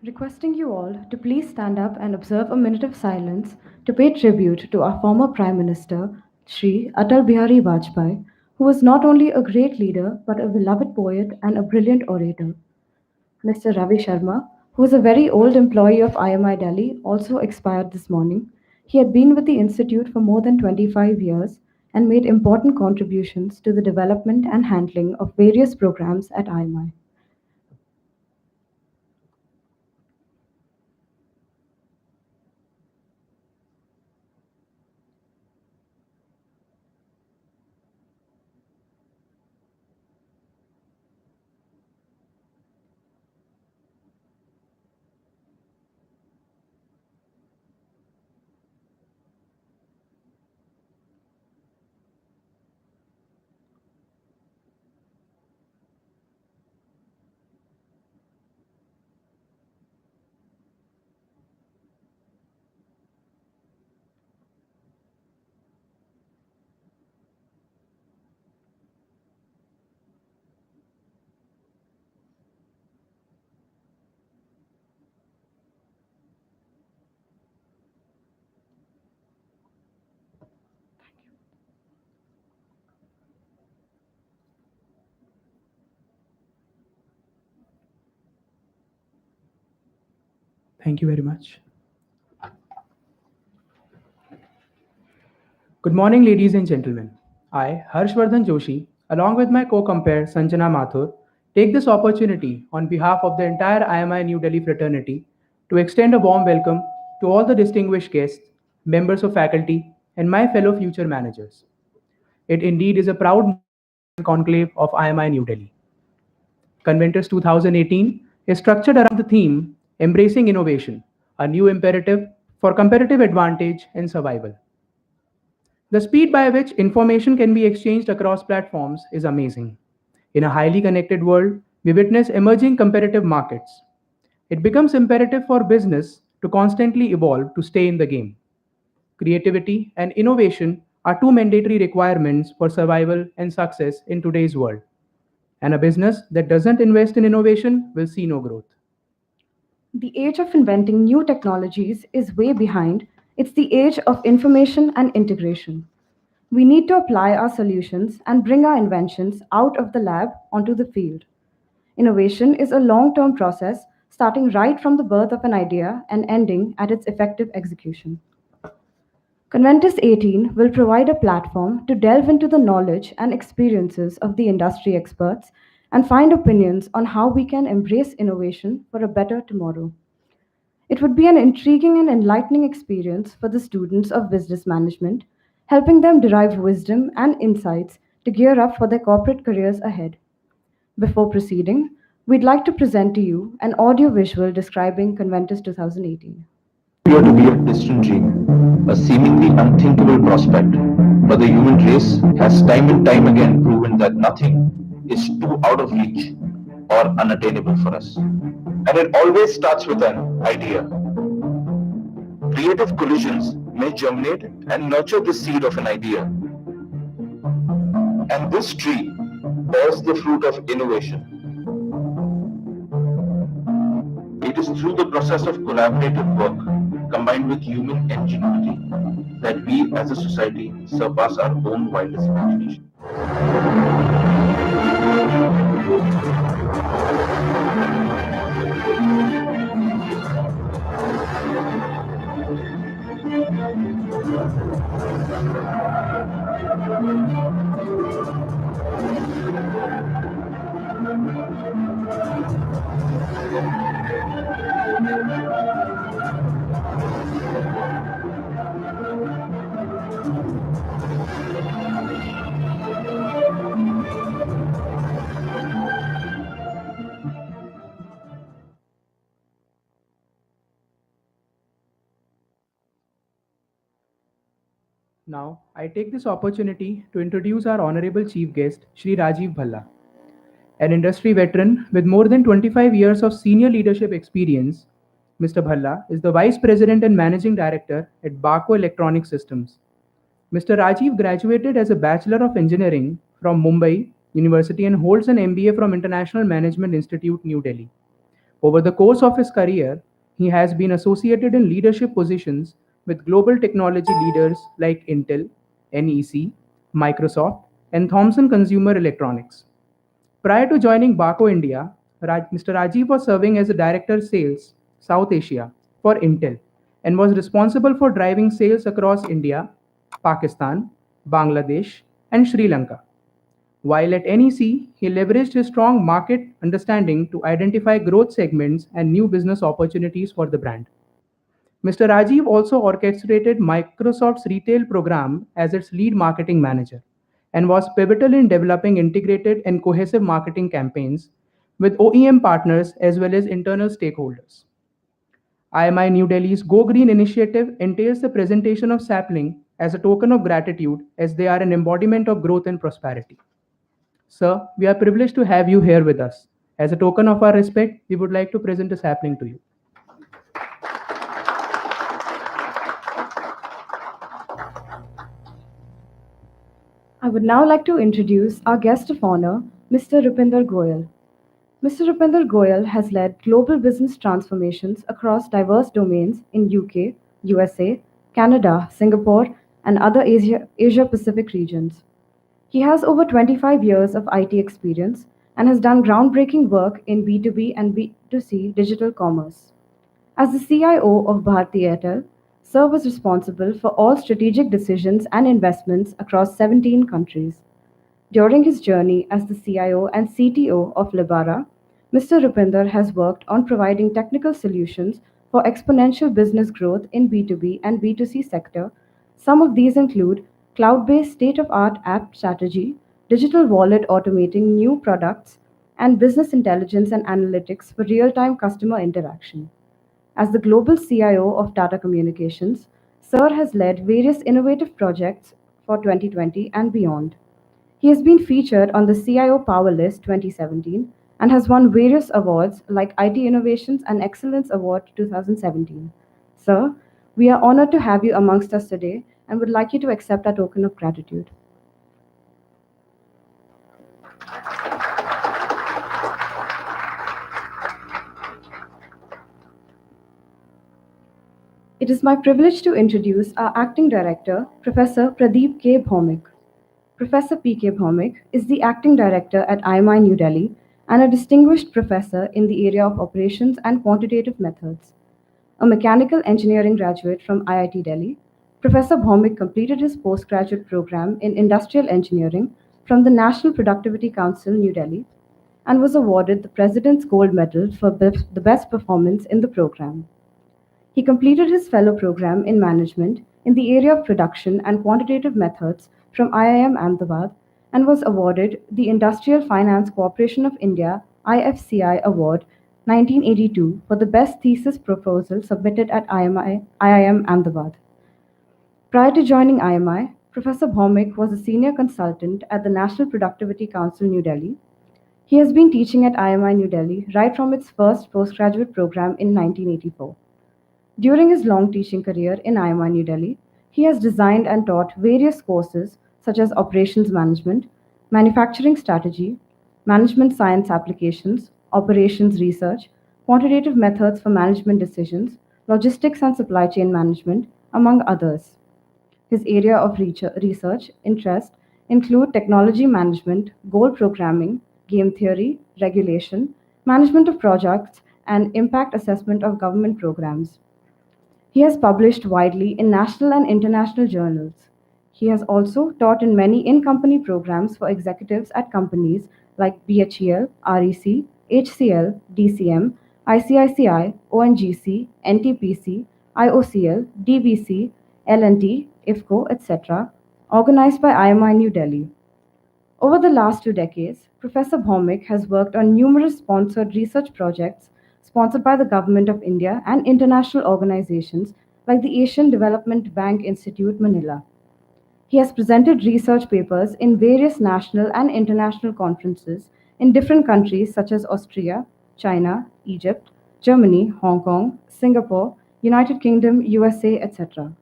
requesting you all to please stand up and observe a minute of silence to pay tribute to our former Prime Minister, Shri Atal Bihari Vajpayee, who was not only a great leader but a beloved poet and a brilliant orator. Mr. Ravi Sharma, who is a very old employee of IMI Delhi, also expired this morning. He had been with the institute for more than 25 years and made important contributions to the development and handling of various programs at IMI. Thank you very much. Good morning, ladies and gentlemen. I, Harshvardhan Joshi, along with my co-compare Sanjana Mathur, take this opportunity on behalf of the entire IMI New Delhi fraternity to extend a warm welcome to all the distinguished guests, members of faculty, and my fellow future managers. It indeed is a proud conclave of IMI New Delhi. Conventus 2018 is structured around the theme Embracing Innovation, a new imperative for competitive advantage and survival. The speed by which information can be exchanged across platforms is amazing. In a highly connected world, we witness emerging competitive markets. It becomes imperative for business to constantly evolve to stay in the game. Creativity and innovation are two mandatory requirements for survival and success in today's world. And a business that doesn't invest in innovation will see no growth. The age of inventing new technologies is way behind. It's the age of information and integration. We need to apply our solutions and bring our inventions out of the lab onto the field. Innovation is a long term process, starting right from the birth of an idea and ending at its effective execution. Conventus 18 will provide a platform to delve into the knowledge and experiences of the industry experts and find opinions on how we can embrace innovation for a better tomorrow. It would be an intriguing and enlightening experience for the students of business management, helping them derive wisdom and insights to gear up for their corporate careers ahead. Before proceeding, we'd like to present to you an audio visual describing Conventus 2018. Appear to be a distant dream, a seemingly unthinkable prospect, but the human race has time and time again proven that nothing is too out of reach or unattainable for us. And it always starts with an idea. Creative collisions may germinate and nurture the seed of an idea. And this tree bears the fruit of innovation. It is through the process of collaborative work combined with human ingenuity that we as a society surpass our own wildest imagination. Now, I take this opportunity to introduce our honorable chief guest, Shri Rajiv Bhalla. An industry veteran with more than 25 years of senior leadership experience, Mr. Bhalla is the Vice President and Managing Director at Baco Electronic Systems. Mr. Rajiv graduated as a Bachelor of Engineering from Mumbai University and holds an MBA from International Management Institute, New Delhi. Over the course of his career, he has been associated in leadership positions with global technology leaders like Intel, NEC, Microsoft, and Thomson Consumer Electronics. Prior to joining Baco India, Mr. Rajiv was serving as a director sales South Asia for Intel and was responsible for driving sales across India, Pakistan, Bangladesh, and Sri Lanka. While at NEC, he leveraged his strong market understanding to identify growth segments and new business opportunities for the brand. Mr. Rajiv also orchestrated Microsoft's retail program as its lead marketing manager and was pivotal in developing integrated and cohesive marketing campaigns with OEM partners as well as internal stakeholders. IMI New Delhi's Go Green initiative entails the presentation of sapling as a token of gratitude as they are an embodiment of growth and prosperity. Sir, we are privileged to have you here with us. As a token of our respect, we would like to present a sapling to you. I would now like to introduce our guest of honor, Mr. Rupinder Goyal. Mr. Rupinder Goyal has led global business transformations across diverse domains in UK, USA, Canada, Singapore, and other Asia Pacific regions. He has over 25 years of IT experience and has done groundbreaking work in B2B and B2C digital commerce. As the CIO of Bharti Airtel, Sir was responsible for all strategic decisions and investments across 17 countries. During his journey as the CIO and CTO of Libara, Mr. Rupinder has worked on providing technical solutions for exponential business growth in B2B and B2C sector. Some of these include cloud-based state-of-art app strategy, digital wallet automating new products, and business intelligence and analytics for real-time customer interaction. As the global CIO of Tata Communications, Sir has led various innovative projects for 2020 and beyond. He has been featured on the CIO Power List 2017 and has won various awards like IT Innovations and Excellence Award 2017. Sir, we are honored to have you amongst us today and would like you to accept our token of gratitude. It is my privilege to introduce our Acting Director, Professor Pradeep K. Bhaumik. Professor P.K. Bhaumik is the Acting Director at IMI New Delhi and a distinguished professor in the area of operations and quantitative methods. A mechanical engineering graduate from IIT Delhi, Professor Bhaumik completed his postgraduate program in industrial engineering from the National Productivity Council, New Delhi, and was awarded the President's Gold Medal for the best performance in the program. He completed his fellow program in management in the area of production and quantitative methods from IIM Ahmedabad and was awarded the Industrial Finance Corporation of India IFCI Award 1982 for the best thesis proposal submitted at IIM Ahmedabad. Prior to joining IMI, Professor Bhaumik was a senior consultant at the National Productivity Council, New Delhi. He has been teaching at IMI New Delhi right from its first postgraduate program in 1984. During his long teaching career in IMI New Delhi, he has designed and taught various courses such as operations management, manufacturing strategy, management science applications, operations research, quantitative methods for management decisions, logistics and supply chain management, among others. His area of research interest include technology management, goal programming, game theory, regulation, management of projects, and impact assessment of government programs. He has published widely in national and international journals. He has also taught in many in company programs for executives at companies like BHEL, REC, HCL, DCM, ICICI, ONGC, NTPC, IOCL, DBC, L&T, IFCO, etc., organized by IMI New Delhi. Over the last 2 decades, Professor Bhaumik has worked on numerous sponsored research projects sponsored by the Government of India and international organizations like the Asian Development Bank Institute, Manila. He has presented research papers in various national and international conferences in different countries such as Austria, China, Egypt, Germany, Hong Kong, Singapore, United Kingdom, USA, etc.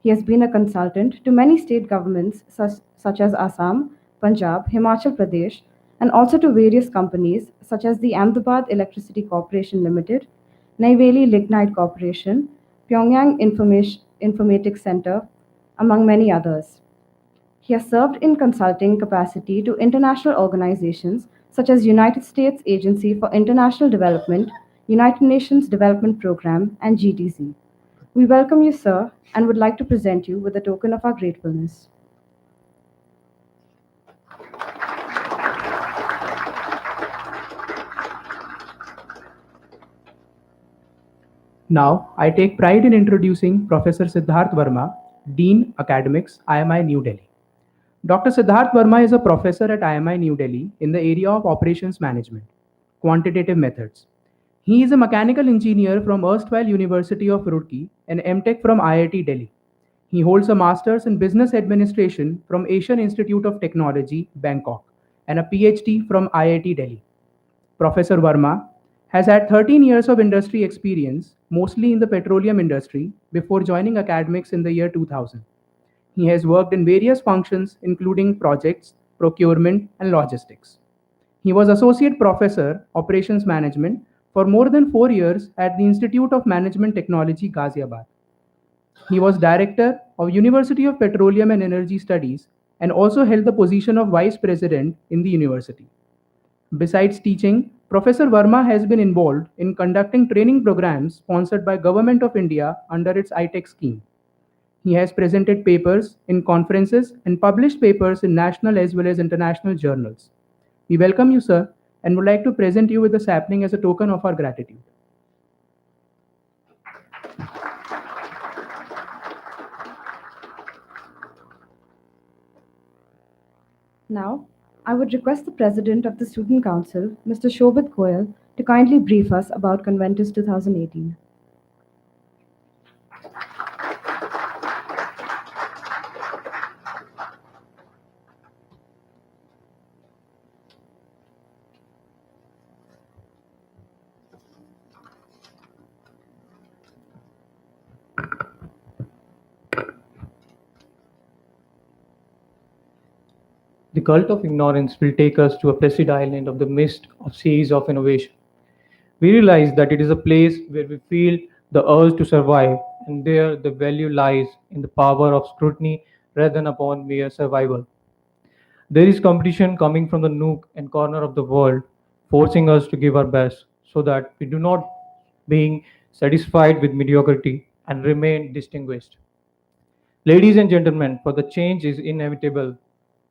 He has been a consultant to many state governments such as Assam, Punjab, Himachal Pradesh, and also to various companies such as the Ahmedabad Electricity Corporation Limited, Neyveli Lignite Corporation, Pyongyang Informatics Center, among many others. He has served in consulting capacity to international organizations such as United States Agency for International Development, United Nations Development Programme, and GTC. We welcome you, sir, and would like to present you with a token of our gratefulness. Now, I take pride in introducing Professor Siddharth Verma, Dean Academics, IMI New Delhi. Dr. Siddharth Verma is a professor at IMI New Delhi in the area of operations management, quantitative methods. He is a mechanical engineer from erstwhile University of Roorkee and MTech from IIT Delhi. He holds a master's in business administration from Asian Institute of Technology, Bangkok, and a PhD from IIT Delhi. Professor Verma has had 13 years of industry experience, mostly in the petroleum industry, before joining academics in the year 2000. He has worked in various functions, including projects, procurement, and logistics. He was Associate Professor, Operations Management, for more than 4 years at the Institute of Management Technology, Ghaziabad. He was Director of University of Petroleum and Energy Studies and also held the position of Vice President in the university. Besides teaching, Professor Verma has been involved in conducting training programs sponsored by Government of India under its ITEC scheme. He has presented papers in conferences and published papers in national as well as international journals. We welcome you, sir, and would like to present you with the sapling as a token of our gratitude. Now, I would request the President of the Student Council, Mr. Shobit Goyal, to kindly brief us about Conventus 2018. The cult of ignorance will take us to a placid island of the midst of seas of innovation. We realize that it is a place where we feel the urge to survive, and there the value lies in the power of scrutiny rather than upon mere survival. There is competition coming from the nook and corner of the world, forcing us to give our best, so that we do not being satisfied with mediocrity and remain distinguished. Ladies and gentlemen, for the change is inevitable.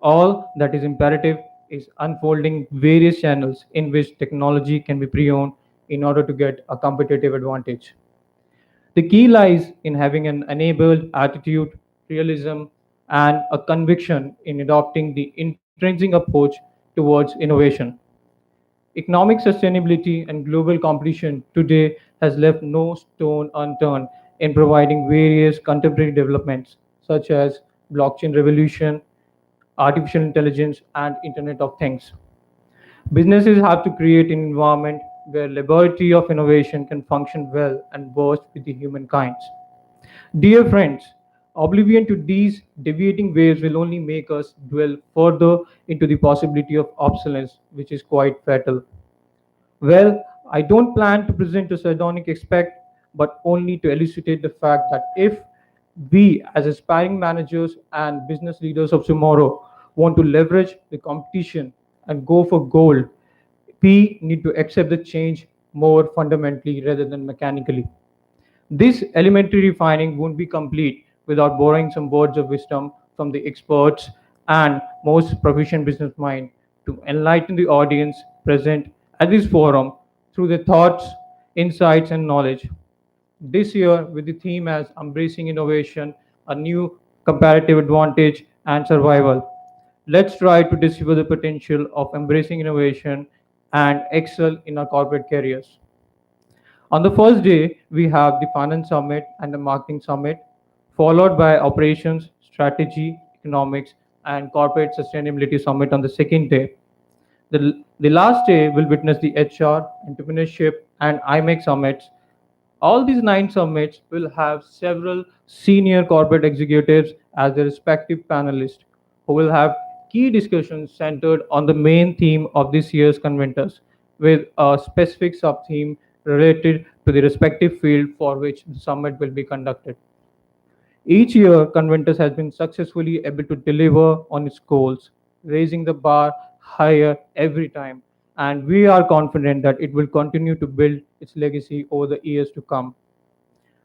All that is imperative is unfolding various channels in which technology can be pre-owned in order to get a competitive advantage. The key lies in having an enabled attitude, realism, and a conviction in adopting the intrinsic approach towards innovation. Economic sustainability and global competition today has left no stone unturned in providing various contemporary developments such as blockchain revolution, artificial intelligence, and Internet of Things. Businesses have to create an environment where laboratory of innovation can function well and burst with the humankind. Dear friends, oblivion to these deviating waves will only make us dwell further into the possibility of obsolescence, which is quite fatal. Well, I don't plan to present a sardonic aspect, but only to elucidate the fact that if we, as aspiring managers and business leaders of tomorrow, want to leverage the competition and go for gold, we need to accept the change more fundamentally rather than mechanically. This elementary refining won't be complete without borrowing some words of wisdom from the experts and most proficient business mind to enlighten the audience present at this forum through their thoughts, insights, and knowledge. This year, with the theme as Embracing Innovation, a New Comparative Advantage and Survival, let's try to discover the potential of embracing innovation and excel in our corporate careers. On the first day, we have the Finance Summit and the Marketing Summit, followed by Operations, Strategy, Economics, and Corporate Sustainability Summit on the second day. The last day will witness the HR, Entrepreneurship, and IMEC summits. All these nine summits will have several senior corporate executives as their respective panelists who will have Key discussions centered on the main theme of this year's Conventus, with a specific sub-theme related to the respective field for which the summit will be conducted. Each year, Conventus has been successfully able to deliver on its goals, raising the bar higher every time, and we are confident that it will continue to build its legacy over the years to come.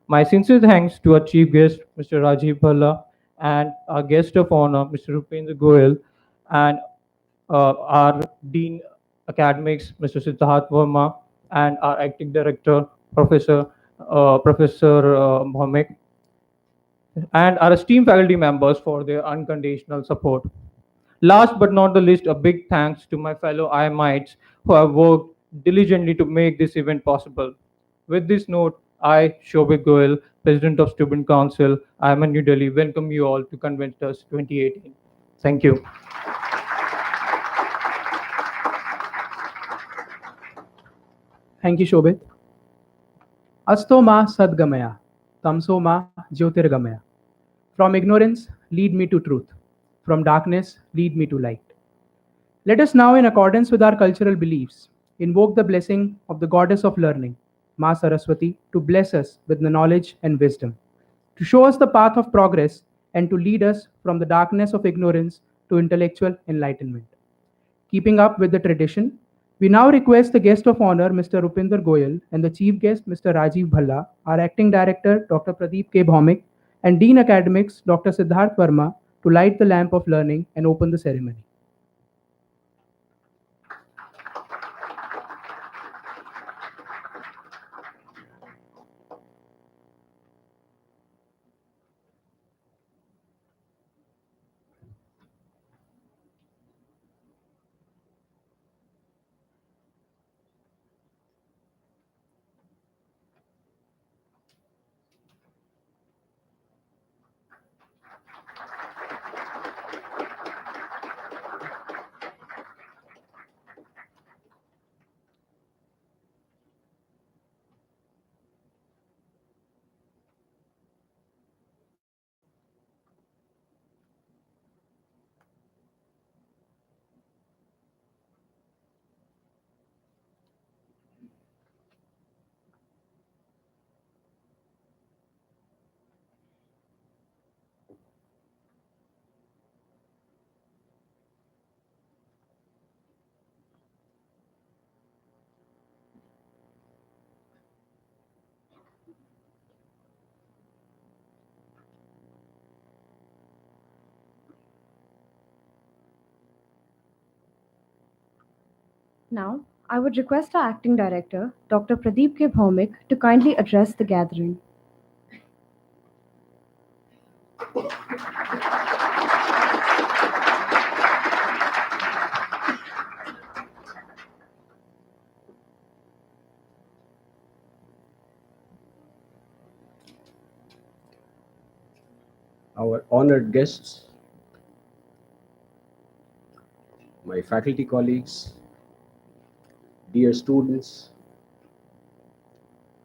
My sincere thanks to our chief guest, Mr. Rajiv Bhalla, and our guest of honor, Mr. Rupendra Goyal, and our Dean Academics, Mr. Siddharth Verma, and our acting director, Professor Mohammed, and our esteemed faculty members for their unconditional support. Last but not the least, a big thanks to my fellow IMItes who have worked diligently to make this event possible. With this note, I, Shobhit Goyal, President of Student Council, IMI New Delhi, welcome you all to Conventus 2018. Thank you. Thank you, Shobit. Asto ma sadgamaya, tamso ma jyotirgamaya. From ignorance, lead me to truth. From darkness, lead me to light. Let us now, in accordance with our cultural beliefs, invoke the blessing of the goddess of learning, Ma Saraswati, to bless us with the knowledge and wisdom, to show us the path of progress, and to lead us from the darkness of ignorance to intellectual enlightenment. Keeping up with the tradition, we now request the guest of honor, Mr. Rupinder Goyal, and the chief guest, Mr. Rajiv Bhalla, our acting director, Dr. Pradeep K. Bhaumik, and Dean Academics, Dr. Siddharth Verma, to light the lamp of learning and open the ceremony. Now, I would request our acting director, Dr. Pradeep K. Bhaumik, to kindly address the gathering. Our honored guests, my faculty colleagues, dear students,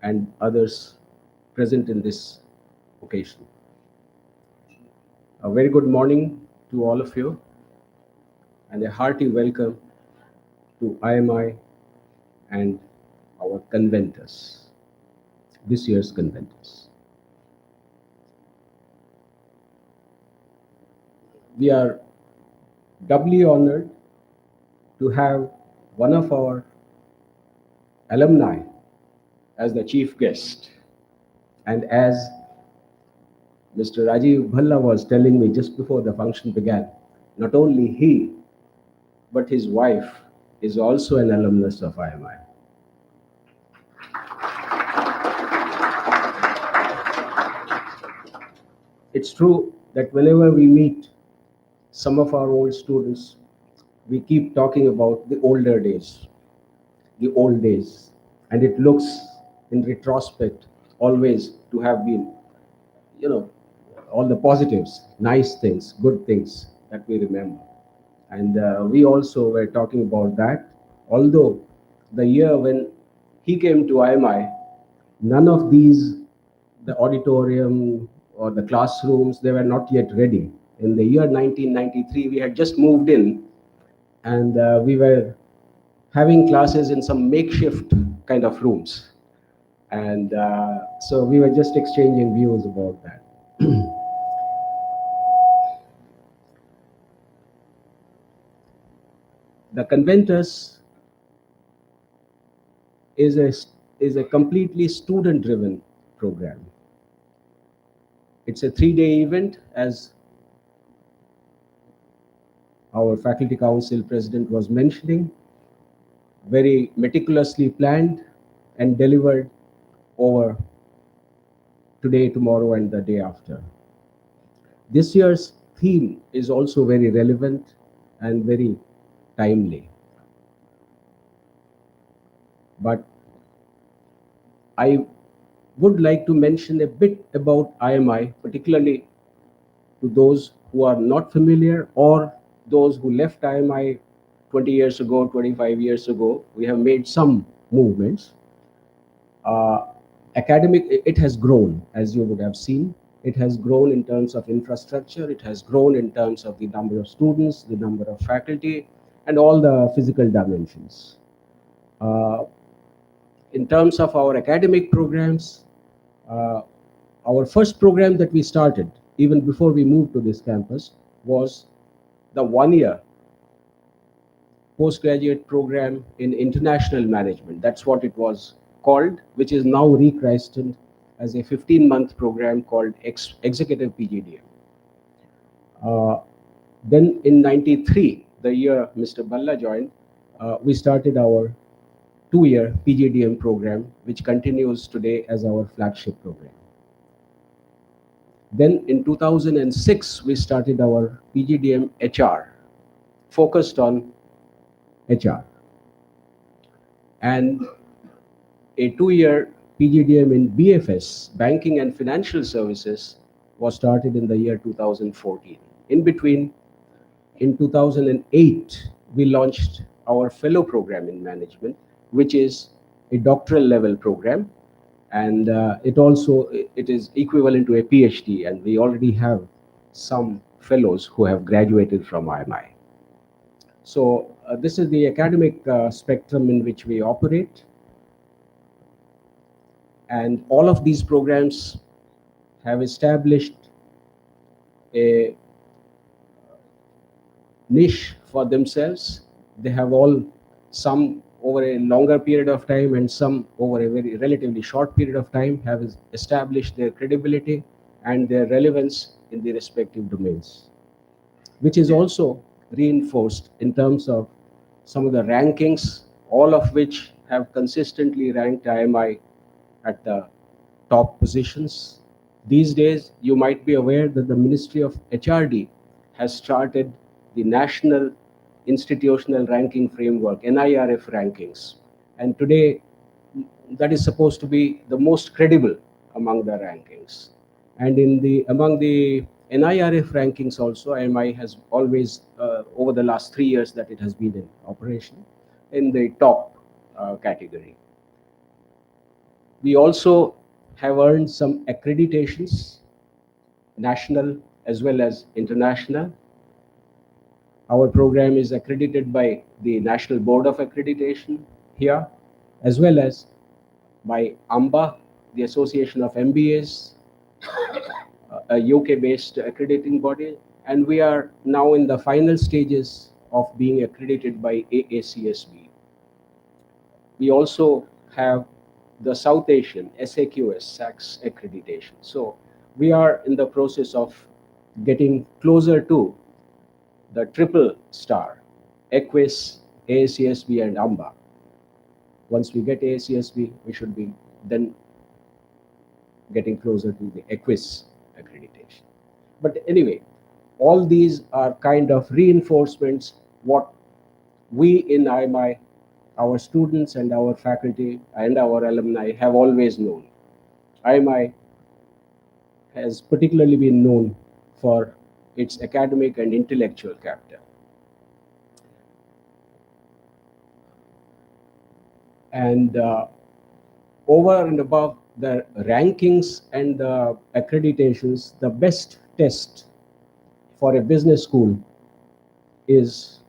and others present in this occasion. A very good morning to all of you, and a hearty welcome to IMI and our Conventus, this year's Conventus. We are doubly honored to have one of our alumni as the chief guest. And as Mr. Rajiv Bhalla was telling me just before the function began, not only he, but his wife is also an alumnus of IMI. It's true that whenever we meet some of our old students, we keep talking about the older days, the old days, and it looks in retrospect always to have been, all the positives, nice things, good things that we remember. And we also were talking about that, although the year when he came to IMI, none of these, the auditorium or the classrooms, they were not yet ready. in the year 1993. We had just moved in, and we were having classes in some makeshift kind of rooms. And so we were just exchanging views about that. The Conventus is a completely student-driven program. It's a 3-day event, as our faculty council president was mentioning, very meticulously planned and delivered over today, tomorrow, and the day after. This year's theme is also very relevant and very timely. But I would like to mention a bit about IMI, particularly to those who are not familiar or those who left IMI 20 years ago, 25 years ago. We have made some movements. Academic, it has grown, as you would have seen. It has grown in terms of infrastructure. It has grown in terms of the number of students, the number of faculty, and all the physical dimensions. Uh, in terms of our academic programs, uh, our first program that we started, even before we moved to this campus, was the 1-year postgraduate program in international management. That's what it was called, which is now rechristened as a 15-month program called Executive PGDM. Then in 93, the year Mr. Balla joined, we started our 2-year PGDM program, which continues today as our flagship program. Then in 2006, we started our PGDM HR, focused on HR. And a 2-year PGDM in BFS, Banking and Financial Services, was started in the year 2014. In between, in 2008, we launched our fellow program in management, which is a doctoral level program. And it is equivalent to a PhD, and we already have some fellows who have graduated from IMI. So this is the academic spectrum in which we operate. And all of these programs have established a niche for themselves. They have all, some over a longer period of time and some over a very relatively short period of time, have established their credibility and their relevance in the respective domains, which is also reinforced in terms of some of the rankings, all of which have consistently ranked IMI at the top positions. These days, you might be aware that the Ministry of HRD has started the National Institutional Ranking Framework, NIRF rankings. And today, that is supposed to be the most credible among the rankings. And among the NIRF rankings also, IMI has always, over the last 3 years that it has been in operation, in the top category. We also have earned some accreditations, national as well as international. Our program is accredited by the National Board of Accreditation here, as well as by AMBA, the Association of MBAs, a UK-based accrediting body, and we are now in the final stages of being accredited by AACSB. We also have the South Asian SAQS, SACS accreditation. So we are in the process of getting closer to the triple star, EQUIS, AACSB, and AMBA. Once we get AACSB, we should be then getting closer to the EQUIS accreditation. But anyway, all these are kind of reinforcements what we in IMI, our students and our faculty and our alumni have always known. IMI has particularly been known for its academic and intellectual character. And over and above the rankings and the accreditations, the best test for a business school is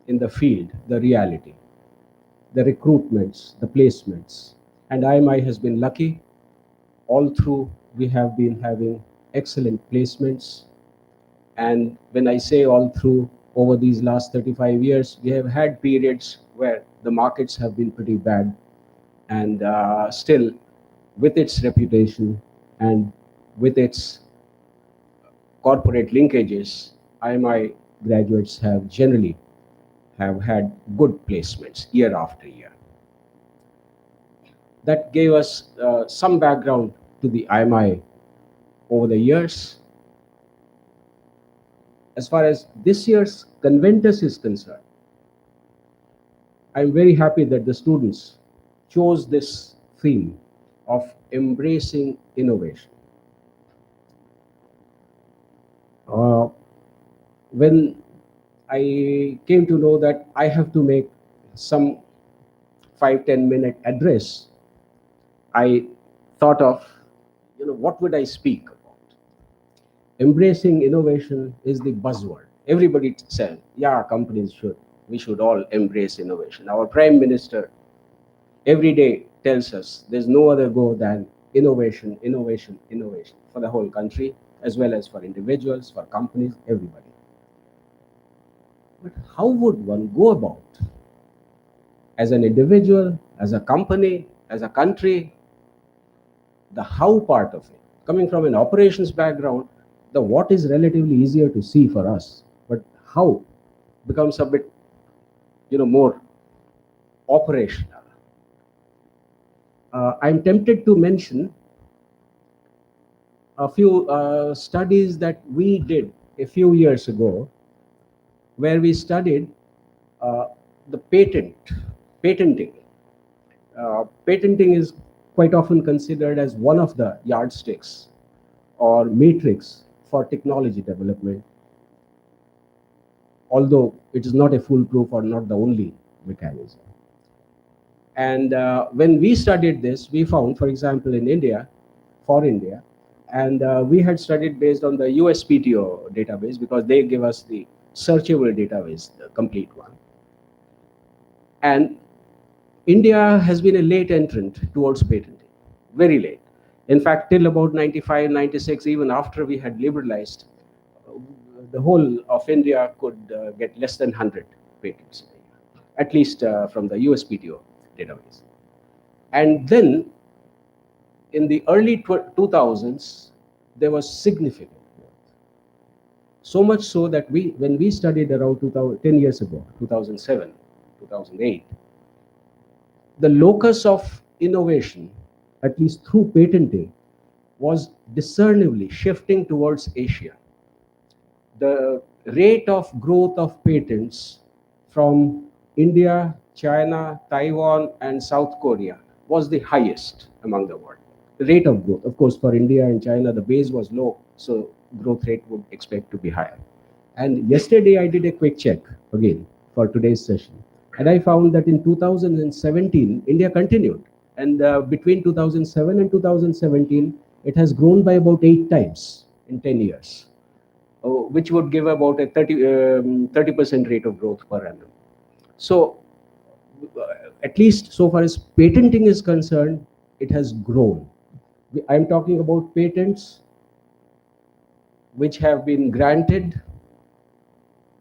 in the field, the reality, the recruitments, the placements. And IMI has been lucky. All through, we have been having excellent placements. And when I say all through, over these last 35 years, we have had periods where the markets have been pretty bad. And still, with its reputation and with its corporate linkages, IMI graduates have generally have had good placements year after year. That gave us some background to the IMI over the years. As far as this year's Conventus is concerned, I'm very happy that the students chose this theme of embracing innovation. Uh, when I came to know that I have to make some 5-10 minute address, I thought of, what would I speak about? Embracing innovation is the buzzword. Everybody says, yeah, we should all embrace innovation. Our Prime Minister every day tells us there's no other goal than innovation, innovation, innovation for the whole country, as well as for individuals, for companies, everybody. But how would one go about, as an individual, as a company, as a country, the how part of it? Coming from an operations background, the what is relatively easier to see for us, but how becomes a bit, more operational. I'm tempted to mention a few studies that we did a few years ago, where we studied uh, the patenting. Patenting is quite often considered as one of the yardsticks or matrix for technology development, although it is not a foolproof or not the only mechanism. And when we studied this, we found, for example, in India, for India, and we had studied based on the USPTO database because they give us the searchable database, the complete one. And India has been a late entrant towards patenting, very late. In fact, till about 95, 96, even after we had liberalized, uh, the whole of India could get less than 100 patents, at least from the USPTO database. And then in the early 2000s, there was significant growth. So much so that when we studied around 10 years ago, 2007, 2008, the locus of innovation, at least through patenting, was discernibly shifting towards Asia. The rate of growth of patents from India, China, Taiwan, and South Korea was the highest among the world. The rate of growth, of course, for India and China, the base was low, so growth rate would expect to be higher. And yesterday I did a quick check again for today's session, and I found that in 2017, India continued. And between 2007 and 2017, it has grown by about 8 times in 10 years, which would give about a 30% rate of growth per annum. So, at least so far as patenting is concerned, it has grown. I'm talking about patents which have been granted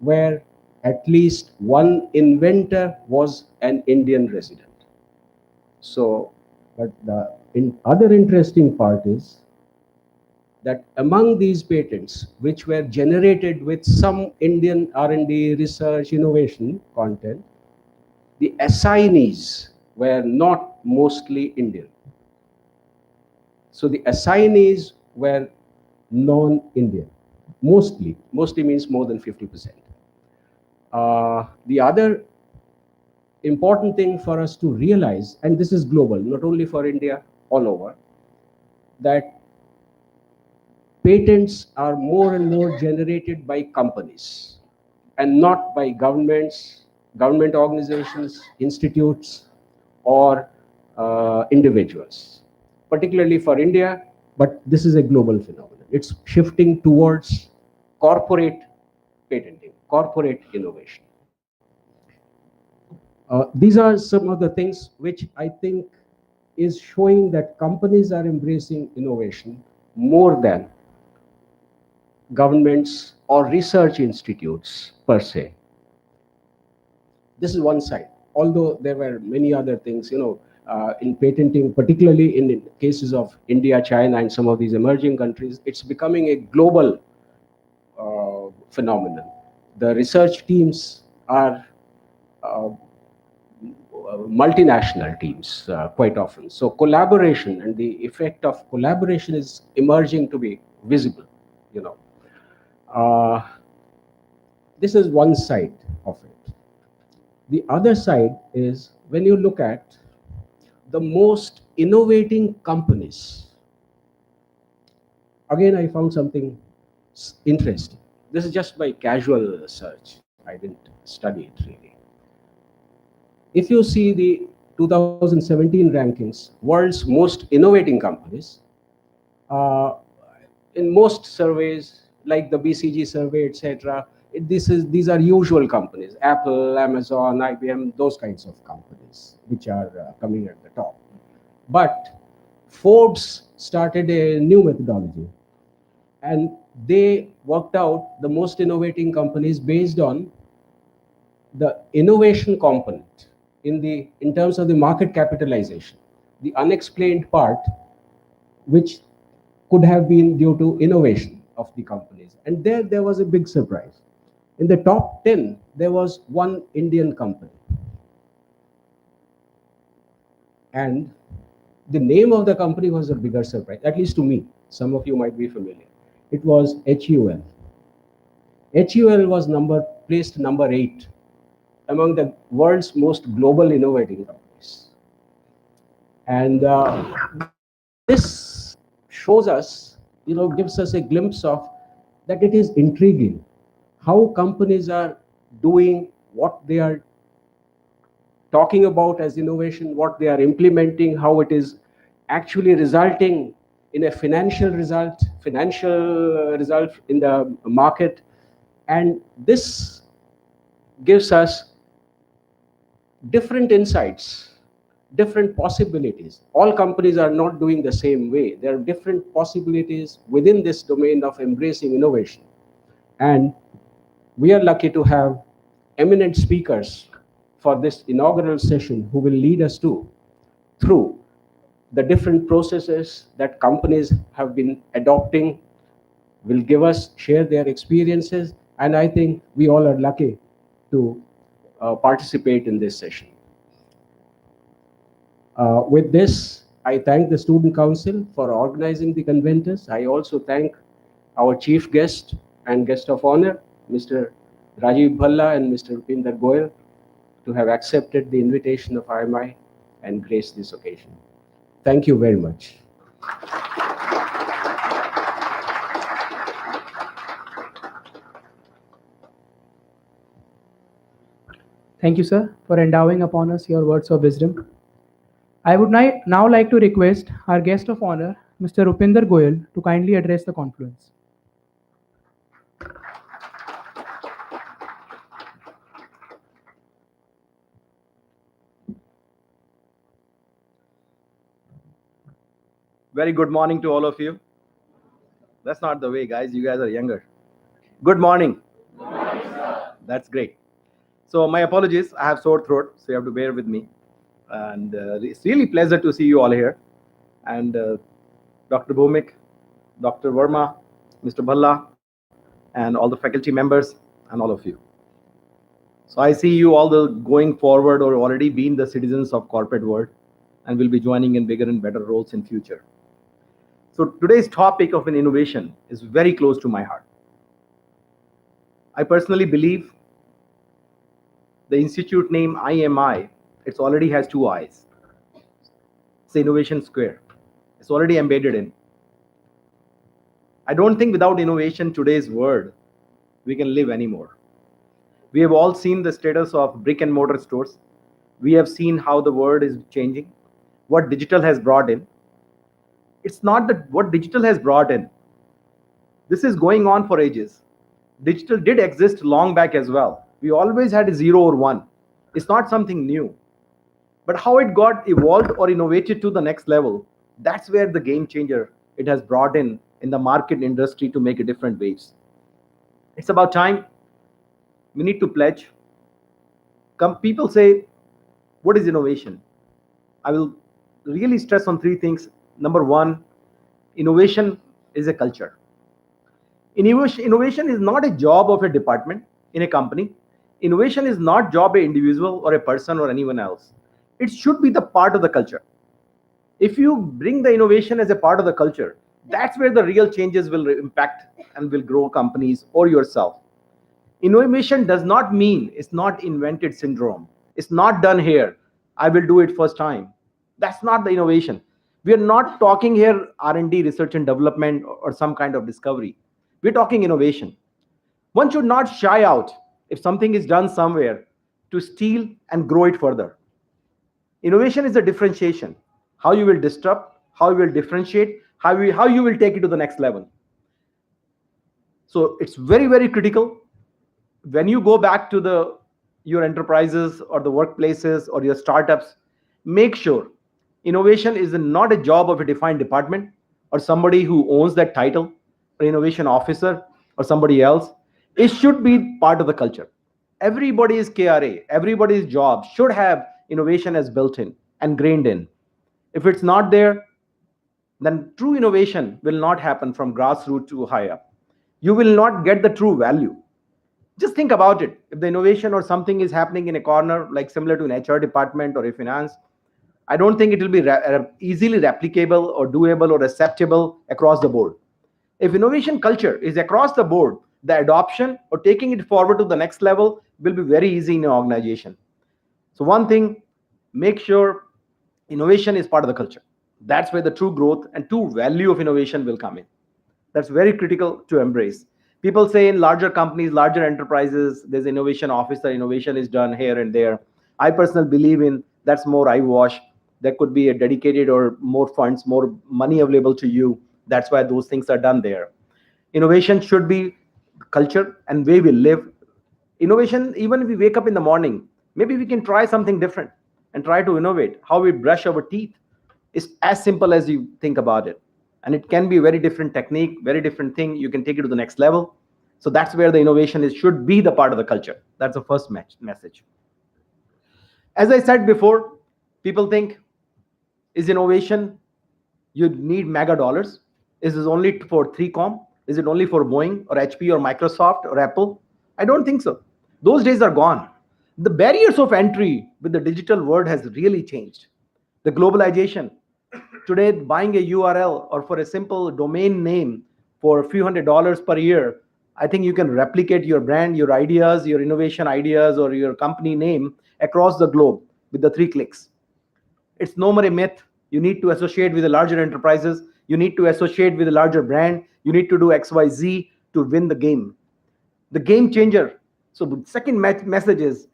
where at least one inventor was an Indian resident. So, but the other interesting part is that among these patents, which were generated with some Indian R&D, research, innovation content, the assignees were not mostly Indian. So the assignees were non-Indian, mostly. Mostly means more than 50%. The other important thing for us to realize, and this is global, not only for India, all over, that patents are more and more generated by companies and not by governments, government organizations, institutes, or individuals, particularly for India, but this is a global phenomenon. It's shifting towards corporate patenting, corporate innovation. These are some of the things which I think is showing that companies are embracing innovation more than governments or research institutes per se. This is one side. Although there were many other things, in patenting, particularly in cases of India, China, and some of these emerging countries, it's becoming a global phenomenon. The research teams are multinational teams quite often. So collaboration and the effect of collaboration is emerging to be visible. You know, uh, this is one side of it. The other side is when you look at the most innovating companies. Again, I found something interesting. This is just by casual search. I didn't study it really. If you see the 2017 rankings, world's most innovating companies, uh, in most surveys, like the BCG survey, etc., these are usual companies: Apple, Amazon, IBM, those kinds of companies, which are coming at the top. But Forbes started a new methodology, and they worked out the most innovating companies based on the innovation component in terms of the market capitalization, the unexplained part, which could have been due to innovation of the companies. And there was a big surprise. In the top 10, there was one Indian company. And the name of the company was a bigger surprise, at least to me. Some of you might be familiar. It was HUL. HUL was placed number 8 among the world's most global innovating companies. And this shows us, gives us a glimpse of that it is intriguing how companies are doing what they are talking about as innovation, what they are implementing, how it is actually resulting in a financial result in the market. And this gives us different insights, different possibilities. All companies are not doing the same way. There are different possibilities within this domain of embracing innovation. And we are lucky to have eminent speakers for this inaugural session who will lead us through the different processes that companies have been adopting, will share their experiences, and I think we all are lucky to participate in this session. With this, I thank the Student Council for organizing the Conventus. I also thank our chief guest and guest of honor, Mr. Rajiv Bhalla and Mr. Rupinder Goyal, to have accepted the invitation of IMI and graced this occasion. Thank you very much. Thank you, sir, for endowing upon us your words of wisdom. I would now like to request our guest of honor, Mr. Rupinder Goyal, to kindly address the confluence. Very good morning to all of you. That's not the way, guys. You guys are younger. Good morning. Good morning, sir. That's great. So my apologies. I have sore throat, so you have to bear with me. And it's really pleasure to see you all here. And Dr. Bhumik, Dr. Verma, Mr. Bhalla, and all the faculty members, and all of you. So I see you all going forward or already being the citizens of corporate world and will be joining in bigger and better roles in future. So today's topic of an innovation is very close to my heart. I personally believe the institute name IMI, it already has 2 eyes. It's Innovation Square. It's already embedded in. I don't think without innovation, today's world, we can live anymore. We have all seen the status of brick and mortar stores. We have seen how the world is changing, what digital has brought in. It's not that what digital has brought in. This is going on for ages. Digital did exist long back as well. We always had a zero or one. It's not something new. But how it got evolved or innovated to the next level, that's where the game changer it has brought in the market industry to make a different waves. It's about time we need to pledge. People say, what is innovation? I will really stress on three things. Number one, innovation is a culture. Innovation is not a job of a department in a company. Innovation is not job of an individual or a person or anyone else. It should be the part of the culture. If you bring the innovation as a part of the culture, that's where the real changes will impact and will grow companies or yourself. Innovation does not mean it's not invented syndrome. It's not done here. I will do it first time. That's not the innovation. We are not talking here R&D, research and development, or some kind of discovery. We're talking innovation. One should not shy out if something is done somewhere to steal and grow it further. Innovation is a differentiation. How you will disrupt, how you will differentiate, how you will take it to the next level. So it's very, very critical when you go back to your enterprises or the workplaces or your startups. Make sure innovation is not a job of a defined department or somebody who owns that title, or innovation officer or somebody else. It should be part of the culture. Everybody's KRA, everybody's job should have innovation as built in and grained in. If it's not there, then true innovation will not happen from grassroots to high up. You will not get the true value. Just think about it. If the innovation or something is happening in a corner, like similar to an HR department or a finance, I don't think it will be easily replicable or doable or acceptable across the board. If innovation culture is across the board, the adoption or taking it forward to the next level will be very easy in an organization. So one thing, make sure innovation is part of the culture. That's where the true growth and true value of innovation will come in. That's very critical to embrace. People say in larger companies, larger enterprises, there's innovation officer, innovation is done here and there. I personally believe in that's more eyewash. There could be a dedicated or more funds, more money available to you. That's why those things are done there. Innovation should be culture and way we live. Innovation, even if we wake up in the morning, maybe we can try something different and try to innovate. How we brush our teeth is as simple as you think about it. And it can be a very different technique, very different thing. You can take it to the next level. So that's where the innovation should be the part of the culture. That's the first message. As I said before, people think, is innovation, you need mega dollars? Is this only for 3Com? Is it only for Boeing or HP or Microsoft or Apple? I don't think so. Those days are gone. The barriers of entry with the digital world has really changed. The globalization. Today, buying a URL or for a simple domain name for a few $100s per year, I think you can replicate your brand, your ideas, your innovation ideas, or your company name across the globe with the 3 clicks. It's no more a myth. You need to associate with the larger enterprises. You need to associate with a larger brand. You need to do XYZ to win the game. The game changer. So the second message is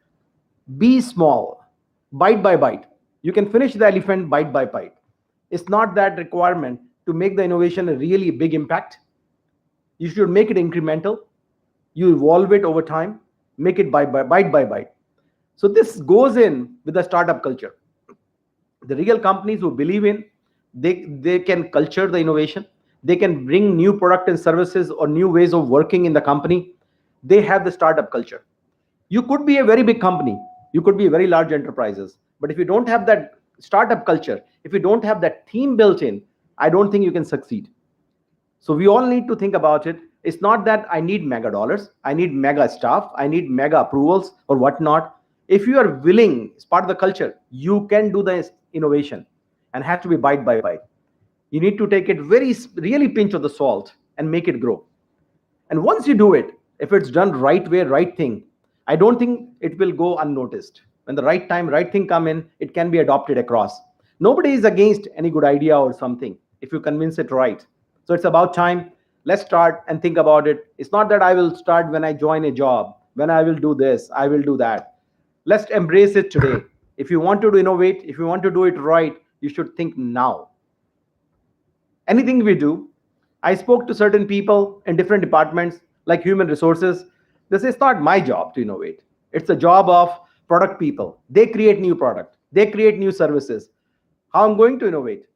be small, bite by bite. You can finish the elephant bite by bite. It's not that requirement to make the innovation a really big impact. You should make it incremental. You evolve it over time, make it bite by bite. So this goes in with the startup culture. The real companies who believe in, they can culture the innovation. They can bring new product and services or new ways of working in the company. They have the startup culture. You could be a very big company. You could be a very large enterprises. But if you don't have that startup culture, if you don't have that theme built in, I don't think you can succeed. So we all need to think about it. It's not that I need mega dollars, I need mega staff, I need mega approvals or whatnot. If you are willing, it's part of the culture, you can do the innovation and have to be bite by bite. You need to take it really pinch of the salt and make it grow. And once you do it, if it's done right way, right thing, I don't think it will go unnoticed. When the right time, right thing come in, it can be adopted across. Nobody is against any good idea or something if you convince it right. So it's about time. Let's start and think about it. It's not that I will start when I join a job, when I will do this, I will do that. Let's embrace it today. If you want to innovate, if you want to do it right, you should think now. Anything we do, I spoke to certain people in different departments. Like human resources, this is not my job to innovate. It's the job of product people. They create new product, they create new services. How I'm going to innovate?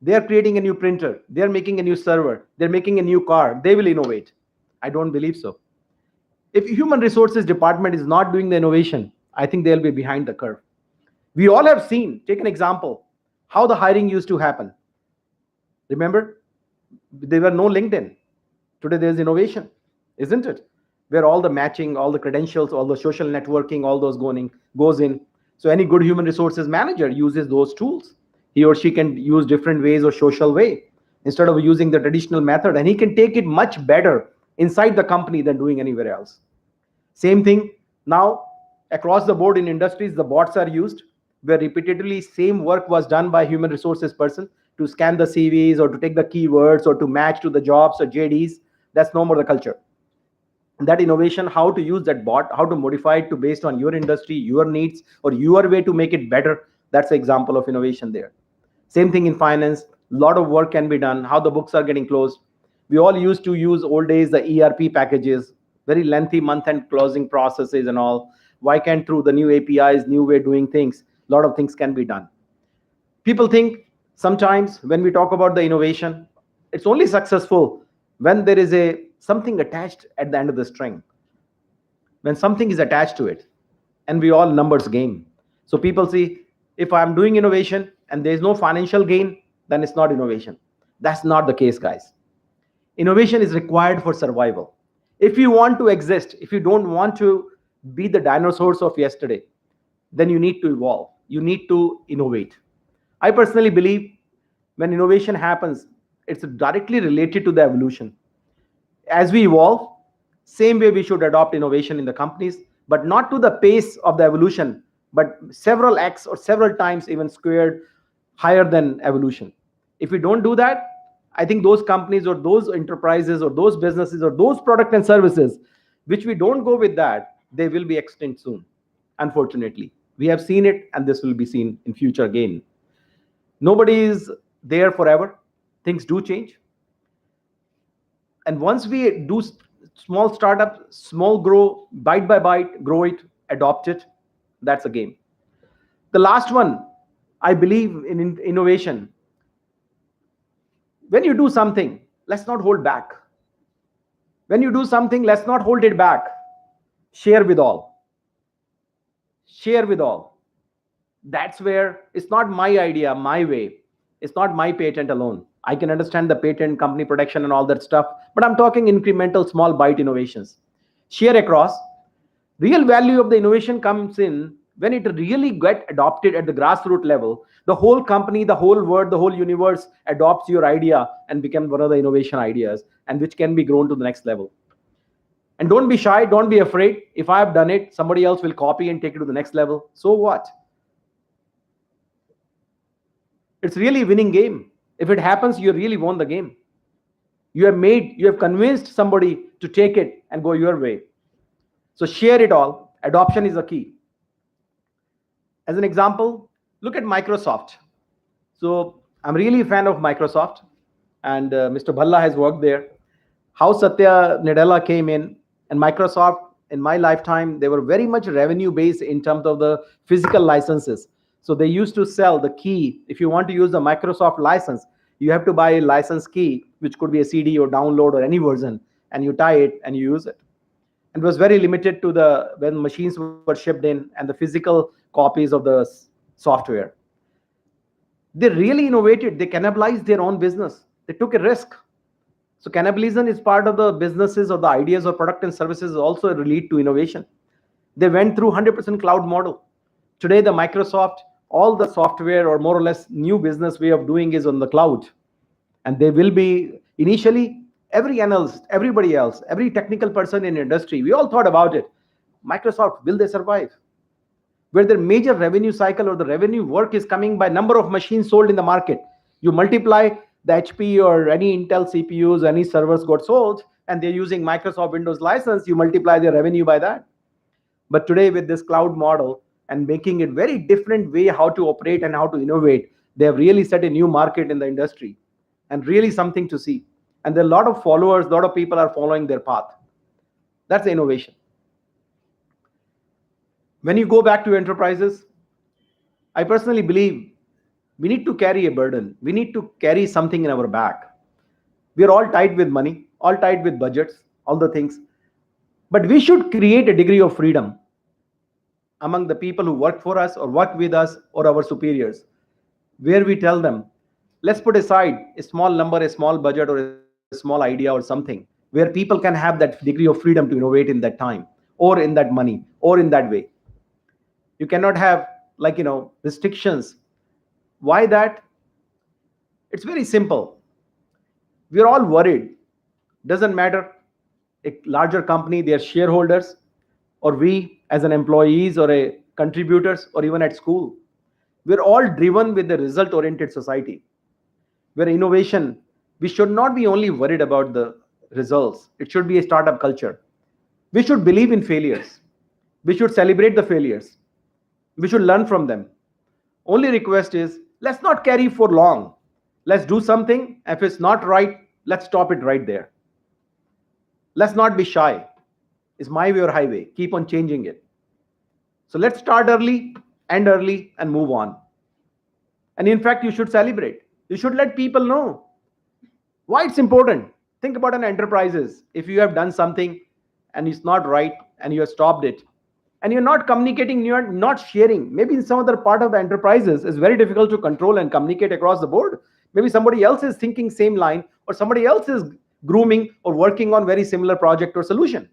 They are creating a new printer, they are making a new server, they're making a new car, they will innovate. I don't believe so. If human resources department is not doing the innovation, I think they'll be behind the curve. We all have seen, take an example, how the hiring used to happen. Remember, there were no LinkedIn. Today there's innovation, isn't it? Where all the matching, all the credentials, all the social networking, all those goes in. So any good human resources manager uses those tools. He or she can use different ways or social way instead of using the traditional method, and he can take it much better inside the company than doing anywhere else. Same thing now across the board in industries, the bots are used where repeatedly same work was done by human resources person to scan the CVs or to take the keywords or to match to the jobs or JDs. That's no more the culture. That innovation, how to use that bot, how to modify it to based on your industry, your needs, or your way to make it better. That's an example of innovation there. Same thing in finance. A lot of work can be done. How the books are getting closed. We all used to use old days the ERP packages, very lengthy month-end closing processes and all. Why can't through the new APIs, new way doing things, a lot of things can be done. People think sometimes when we talk about the innovation, it's only successful when there is a something attached at the end of the string. When something is attached to it, and we all numbers game. So people see if I'm doing innovation and there's no financial gain, then it's not innovation. That's not the case, guys. Innovation is required for survival. If you want to exist, if you don't want to be the dinosaurs of yesterday, then you need to evolve. You need to innovate. I personally believe when innovation happens, it's directly related to the evolution. As we evolve, same way we should adopt innovation in the companies, but not to the pace of the evolution, but several x or several times even squared higher than evolution. If we don't do that, I think those companies or those enterprises or those businesses or those product and services which we don't go with that, they will be extinct soon. Unfortunately, we have seen it, and this will be seen in future again. Nobody is there forever. Things do change. And once we do small startup, small grow, bite by bite, grow it, adopt it, that's a game. The last one, I believe in innovation. When you do something, let's not hold back. When you do something, let's not hold it back. Share with all. Share with all. That's where it's not my idea, my way. It's not my patent alone. I can understand the patent, company protection, and all that stuff, but I'm talking incremental, small bite innovations. Share across. Real value of the innovation comes in when it really get adopted at the grassroots level. The whole company, the whole world, the whole universe adopts your idea and becomes one of the innovation ideas, and which can be grown to the next level. And don't be shy, don't be afraid. If I have done it, somebody else will copy and take it to the next level. So what? It's really a winning game. If it happens, you really won the game. You have convinced somebody to take it and go your way. So share it all. Adoption is the key. As an example, look at Microsoft. So I'm really a fan of Microsoft, and Mr. Bhalla has worked there. How Satya Nadella came in, and Microsoft, in my lifetime, they were very much revenue based in terms of the physical licenses. So they used to sell the key. If you want to use the Microsoft license, you have to buy a license key, which could be a CD or download or any version, and you tie it and you use it. And it was very limited to the when machines were shipped in and the physical copies of the software. They really innovated. They cannibalized their own business. They took a risk. So cannibalism is part of the businesses or the ideas or product and services also relate to innovation. They went through 100% cloud model. Today, the Microsoft, all the software or more or less new business way of doing is on the cloud. And they will be initially every analyst, everybody else, every technical person in industry, we all thought about it. Microsoft, will they survive? Where their major revenue cycle or the revenue work is coming by number of machines sold in the market. You multiply the HP or any Intel CPUs, any servers got sold, and they're using Microsoft Windows license, you multiply their revenue by that. But today with this cloud model and making it very different way how to operate and how to innovate, they have really set a new market in the industry and really something to see. and there are a lot of followers, a lot of people are following their path. That's the innovation. When you go back to enterprises, I personally believe we need to carry a burden. We need to carry something in our back. We are all tied with money, all tied with budgets, all the things. But we should create a degree of freedom among the people who work for us or work with us or our superiors, where we tell them, let's put aside a small number, a small budget, or a small idea or something, where people can have that degree of freedom to innovate in that time, or in that money, or in that way. You cannot have, like, restrictions. Why that? It's very simple. We're all worried. Doesn't matter, a larger company, their shareholders, or we as an employees or a contributors, or even at school. We're all driven with the result oriented society, where innovation, we should not be only worried about the results. It should be a startup culture. We should believe in failures. We should celebrate the failures. We should learn from them. Only request is, let's not carry for long. Let's do something. If it's not right, let's stop it right there. Let's not be shy. It's my way or highway. Keep on changing it. So let's start early, end early, and move on. And in fact, you should celebrate. You should let people know why it's important. Think about an enterprises. If you have done something and it's not right and you have stopped it, and you're not communicating, you're not sharing. Maybe in some other part of the enterprises, it's very difficult to control and communicate across the board. Maybe somebody else is thinking same line, or somebody else is grooming or working on very similar project or solution.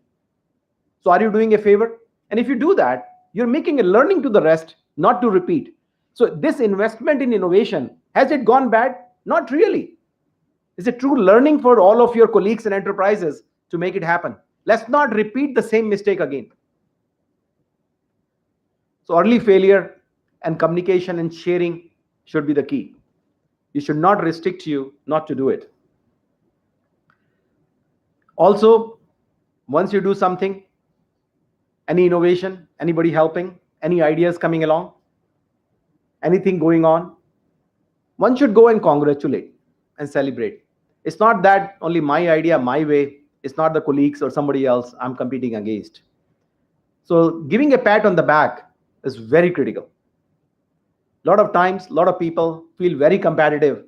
So are you doing a favor? And if you do that, you're making a learning to the rest, not to repeat. So this investment in innovation, has it gone bad? Not really. It's a true learning for all of your colleagues and enterprises to make it happen. Let's not repeat the same mistake again. So early failure and communication and sharing should be the key. You should not restrict you not to do it. Also, once you do something, any innovation, anybody helping, any ideas coming along, anything going on, one should go and congratulate and celebrate. It's not that only my idea, my way. It's not the colleagues or somebody else I'm competing against. So giving a pat on the back is very critical. A lot of times, a lot of people feel very competitive.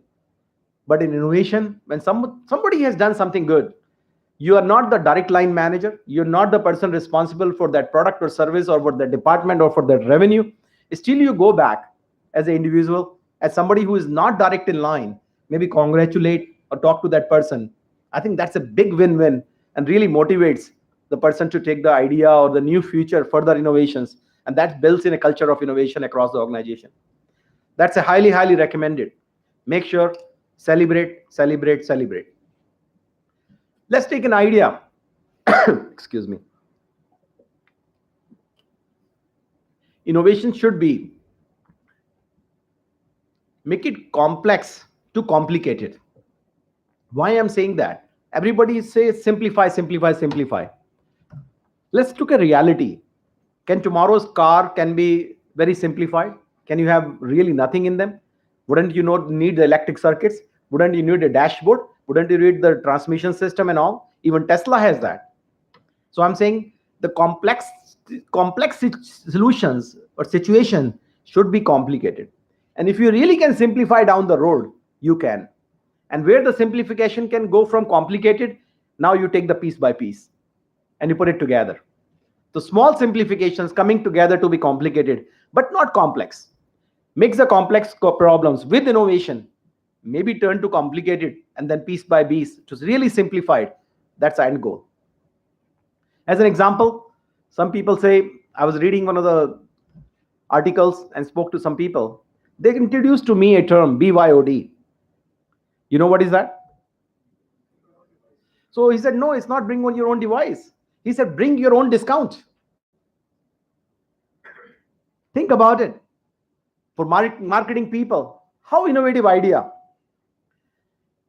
But in innovation, when somebody has done something good, you are not the direct line manager. You're not the person responsible for that product or service or for the department or for that revenue. Still, you go back as an individual, as somebody who is not direct in line, maybe congratulate or talk to that person. I think that's a big win-win and really motivates the person to take the idea or the new future, further innovations. And that builds in a culture of innovation across the organization. That's a highly, highly recommended. Make sure, celebrate, celebrate, celebrate. Let's take an idea. Excuse me. Innovation should be, make it complex to complicated. Why I'm saying that? Everybody says simplify, simplify, simplify. Let's look at reality. Can tomorrow's car can be very simplified? Can you have really nothing in them? Wouldn't you need the electric circuits? Wouldn't you need a dashboard? Wouldn't you need the transmission system and all? Even Tesla has that. So I'm saying the complex solutions or situation should be complicated. And if you really can simplify down the road, you can. And where the simplification can go from complicated, now you take the piece by piece and you put it together. The small simplifications coming together to be complicated, but not complex. Makes the complex problems with innovation maybe turn to complicated, and then piece by piece to really simplified. That's the end goal. As an example, some people say, I was reading one of the articles and spoke to some people. They introduced to me a term, BYOD. You know what is that? So he said, no, it's not bring on your own device. He said, bring your own discount. Think about it. For marketing people, how innovative idea.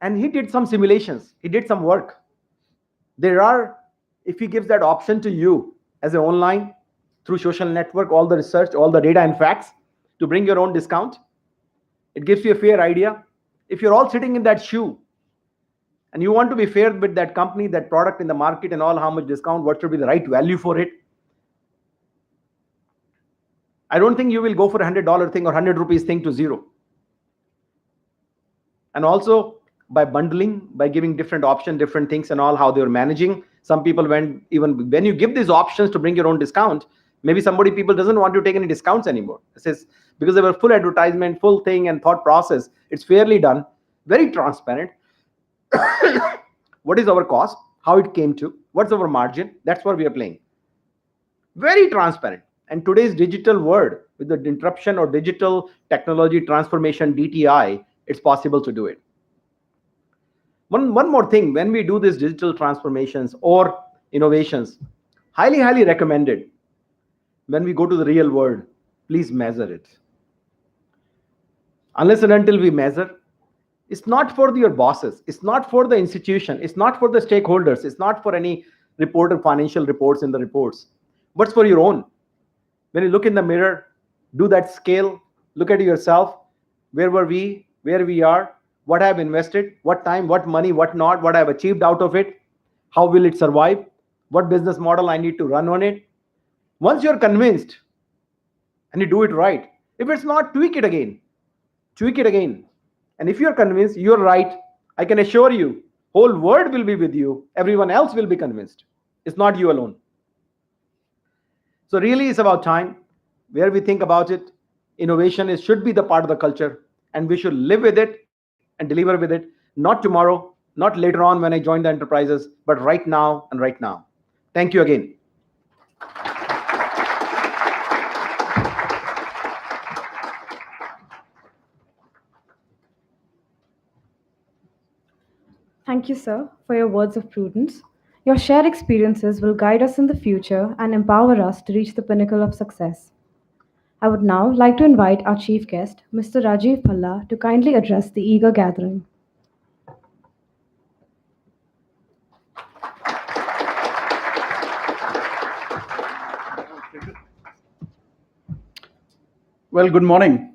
And he did some simulations. He did some work. There are, if he gives that option to you as an online, through social network, all the research, all the data and facts, to bring your own discount, it gives you a fair idea. If you're all sitting in that shoe, and you want to be fair with that company, that product in the market and all, how much discount, what should be the right value for it. I don't think you will go for $100 thing or 100 rupees thing to zero. And also by bundling, by giving different options, different things and all, how they're managing. Some people, even when you give these options to bring your own discount, maybe people doesn't want to take any discounts anymore. It says, because they were full advertisement, full thing and thought process, it's fairly done, very transparent. What is our cost, how it came to, what's our margin, that's what we are playing. Very transparent. And today's digital world, with the interruption or digital technology transformation, DTI, it's possible to do it. One more thing, when we do these digital transformations or innovations, highly recommended, when we go to the real world, please measure it. Unless and until we measure, it's not for your bosses, it's not for the institution, it's not for the stakeholders, it's not for any reporter financial reports in the reports, but it's for your own. When you look in the mirror, do that scale, look at yourself, where were we, where we are, what I have invested, what time, what money, what not, what I have achieved out of it, how will it survive, what business model I need to run on it. Once you're convinced and you do it right, if it's not, tweak it again. And if you're convinced you're right, I can assure you, whole world will be with you, everyone else will be convinced. It's not you alone. So really it's about time where we think about it. Innovation should be the part of the culture, and we should live with it and deliver with it, not tomorrow, not later on when I join the enterprises, but right now and right now. Thank you again. Thank you, sir, for your words of prudence. Your shared experiences will guide us in the future and empower us to reach the pinnacle of success. I would now like to invite our chief guest, Mr. Rajiv Phalla, to kindly address the eager gathering. Well, good morning.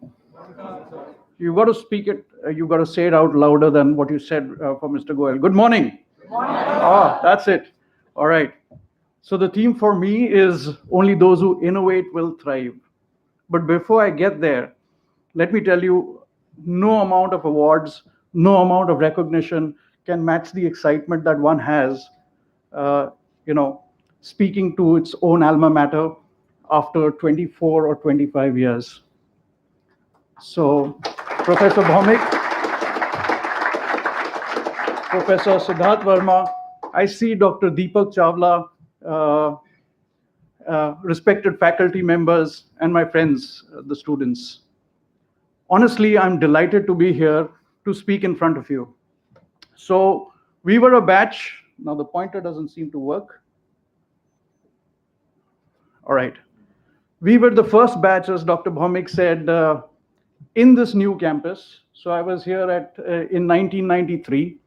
You've got to speak it, you've got to say it out louder than what you said for Mr. Goel. Good morning. Good morning. Ah, that's it. All right. So the theme for me is only those who innovate will thrive. But before I get there, let me tell you, no amount of awards, no amount of recognition can match the excitement that one has, uh, speaking to its own alma mater after 24 or 25 years. So, Professor Bhaumik, Professor Siddharth Verma, I see Dr. Deepak Chawla, respected faculty members, and my friends, the students. Honestly, I'm delighted to be here to speak in front of you. So, we were a batch. Now, the pointer doesn't seem to work. All right. We were the first batch, as Dr. Bhaumik said, in this new campus. So I was here in 1993,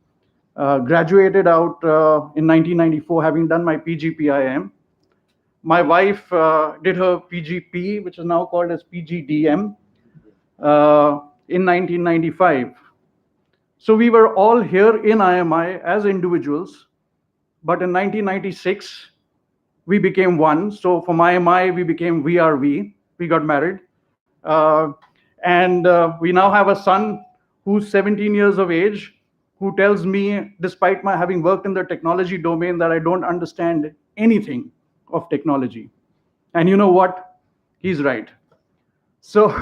graduated out in 1994, having done my PGPIM. My wife did her PGP, which is now called as PGDM, in 1995. So we were all here in IMI as individuals, but in 1996, we became one. So from IMI, we became VRV. We got married. And we now have a son who's 17 years of age, who tells me, despite my having worked in the technology domain, that I don't understand anything of technology. And you know what? He's right. So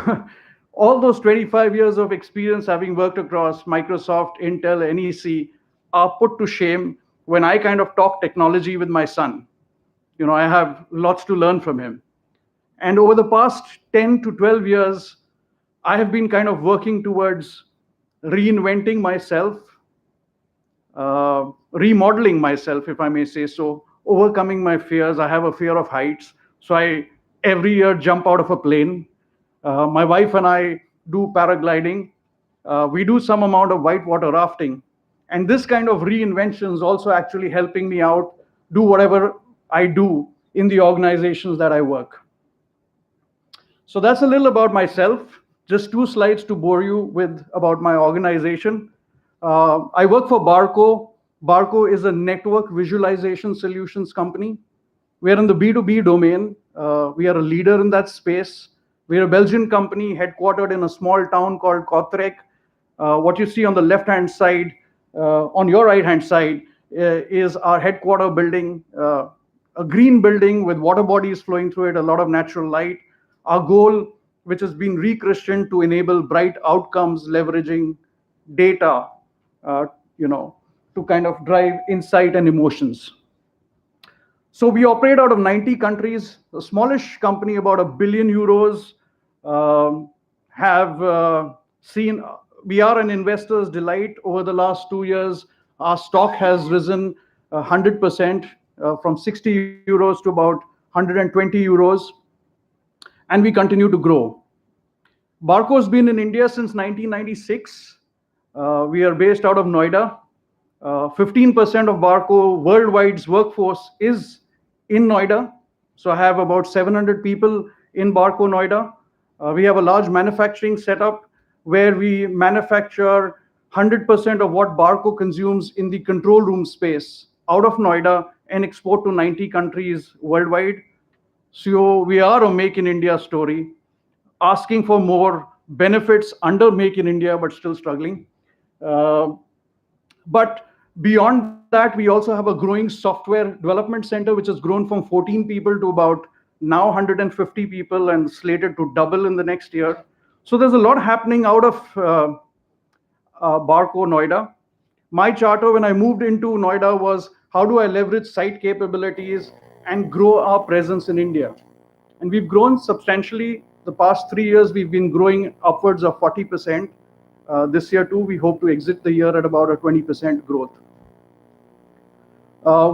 all those 25 years of experience having worked across Microsoft, Intel, NEC are put to shame when I kind of talk technology with my son. I have lots to learn from him. And over the past 10 to 12 years, I have been kind of working towards reinventing myself, remodeling myself, if I may say so, overcoming my fears. I have a fear of heights. So I every year jump out of a plane. My wife and I do paragliding. We do some amount of whitewater rafting. And this kind of reinvention is also actually helping me out, do whatever I do in the organizations that I work. So that's a little about myself. Just 2 slides to bore you with about my organization. I work for Barco, Barco is a network visualization solutions company. We are in the B2B domain. We are a leader in that space. We are a Belgian company headquartered in a small town called Kortrijk. What you see on the left-hand side, on your right-hand side, is our headquarter building, a green building with water bodies flowing through it, a lot of natural light. Our goal, which has been rechristened to enable bright outcomes, leveraging data, uh, you know, to kind of drive insight and emotions. So we operate out of 90 countries. A smallish company, about €1 billion, have seen. We are an investor's delight. Over the last 2 years, our stock has risen 100%, from €60 to about €120, and we continue to grow. Barco's been in India since 1996. We are based out of Noida. 15% of Barco worldwide's workforce is in Noida. So I have about 700 people in Barco Noida. We have a large manufacturing setup where we manufacture 100% of what Barco consumes in the control room space out of Noida and export to 90 countries worldwide. So we are a Make in India story, asking for more benefits under Make in India, but still struggling. But beyond that, we also have a growing software development center, which has grown from 14 people to about now 150 people and slated to double in the next year. So there's a lot happening out of Barco Noida. My charter when I moved into Noida was, how do I leverage site capabilities and grow our presence in India? And we've grown substantially. The past 3 years, we've been growing upwards of 40%. This year too, we hope to exit the year at about a 20% growth.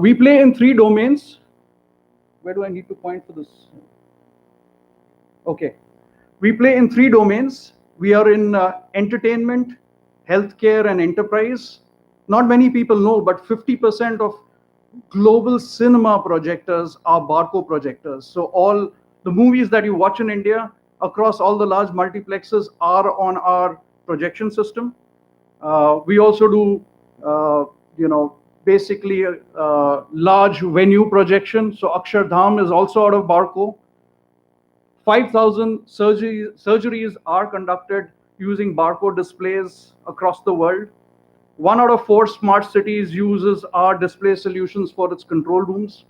We play in 3 domains. Where do I need to point for this? Okay. We play in 3 domains. We are in entertainment, healthcare, and enterprise. Not many people know, but 50% of global cinema projectors are Barco projectors. So all the movies that you watch in India across all the large multiplexes are on our projection system. We also do, basically large venue projection. So Akshardham is also out of Barco. 5,000 surgeries are conducted using Barco displays across the world. 1 out of 4 smart cities uses our display solutions for its control rooms.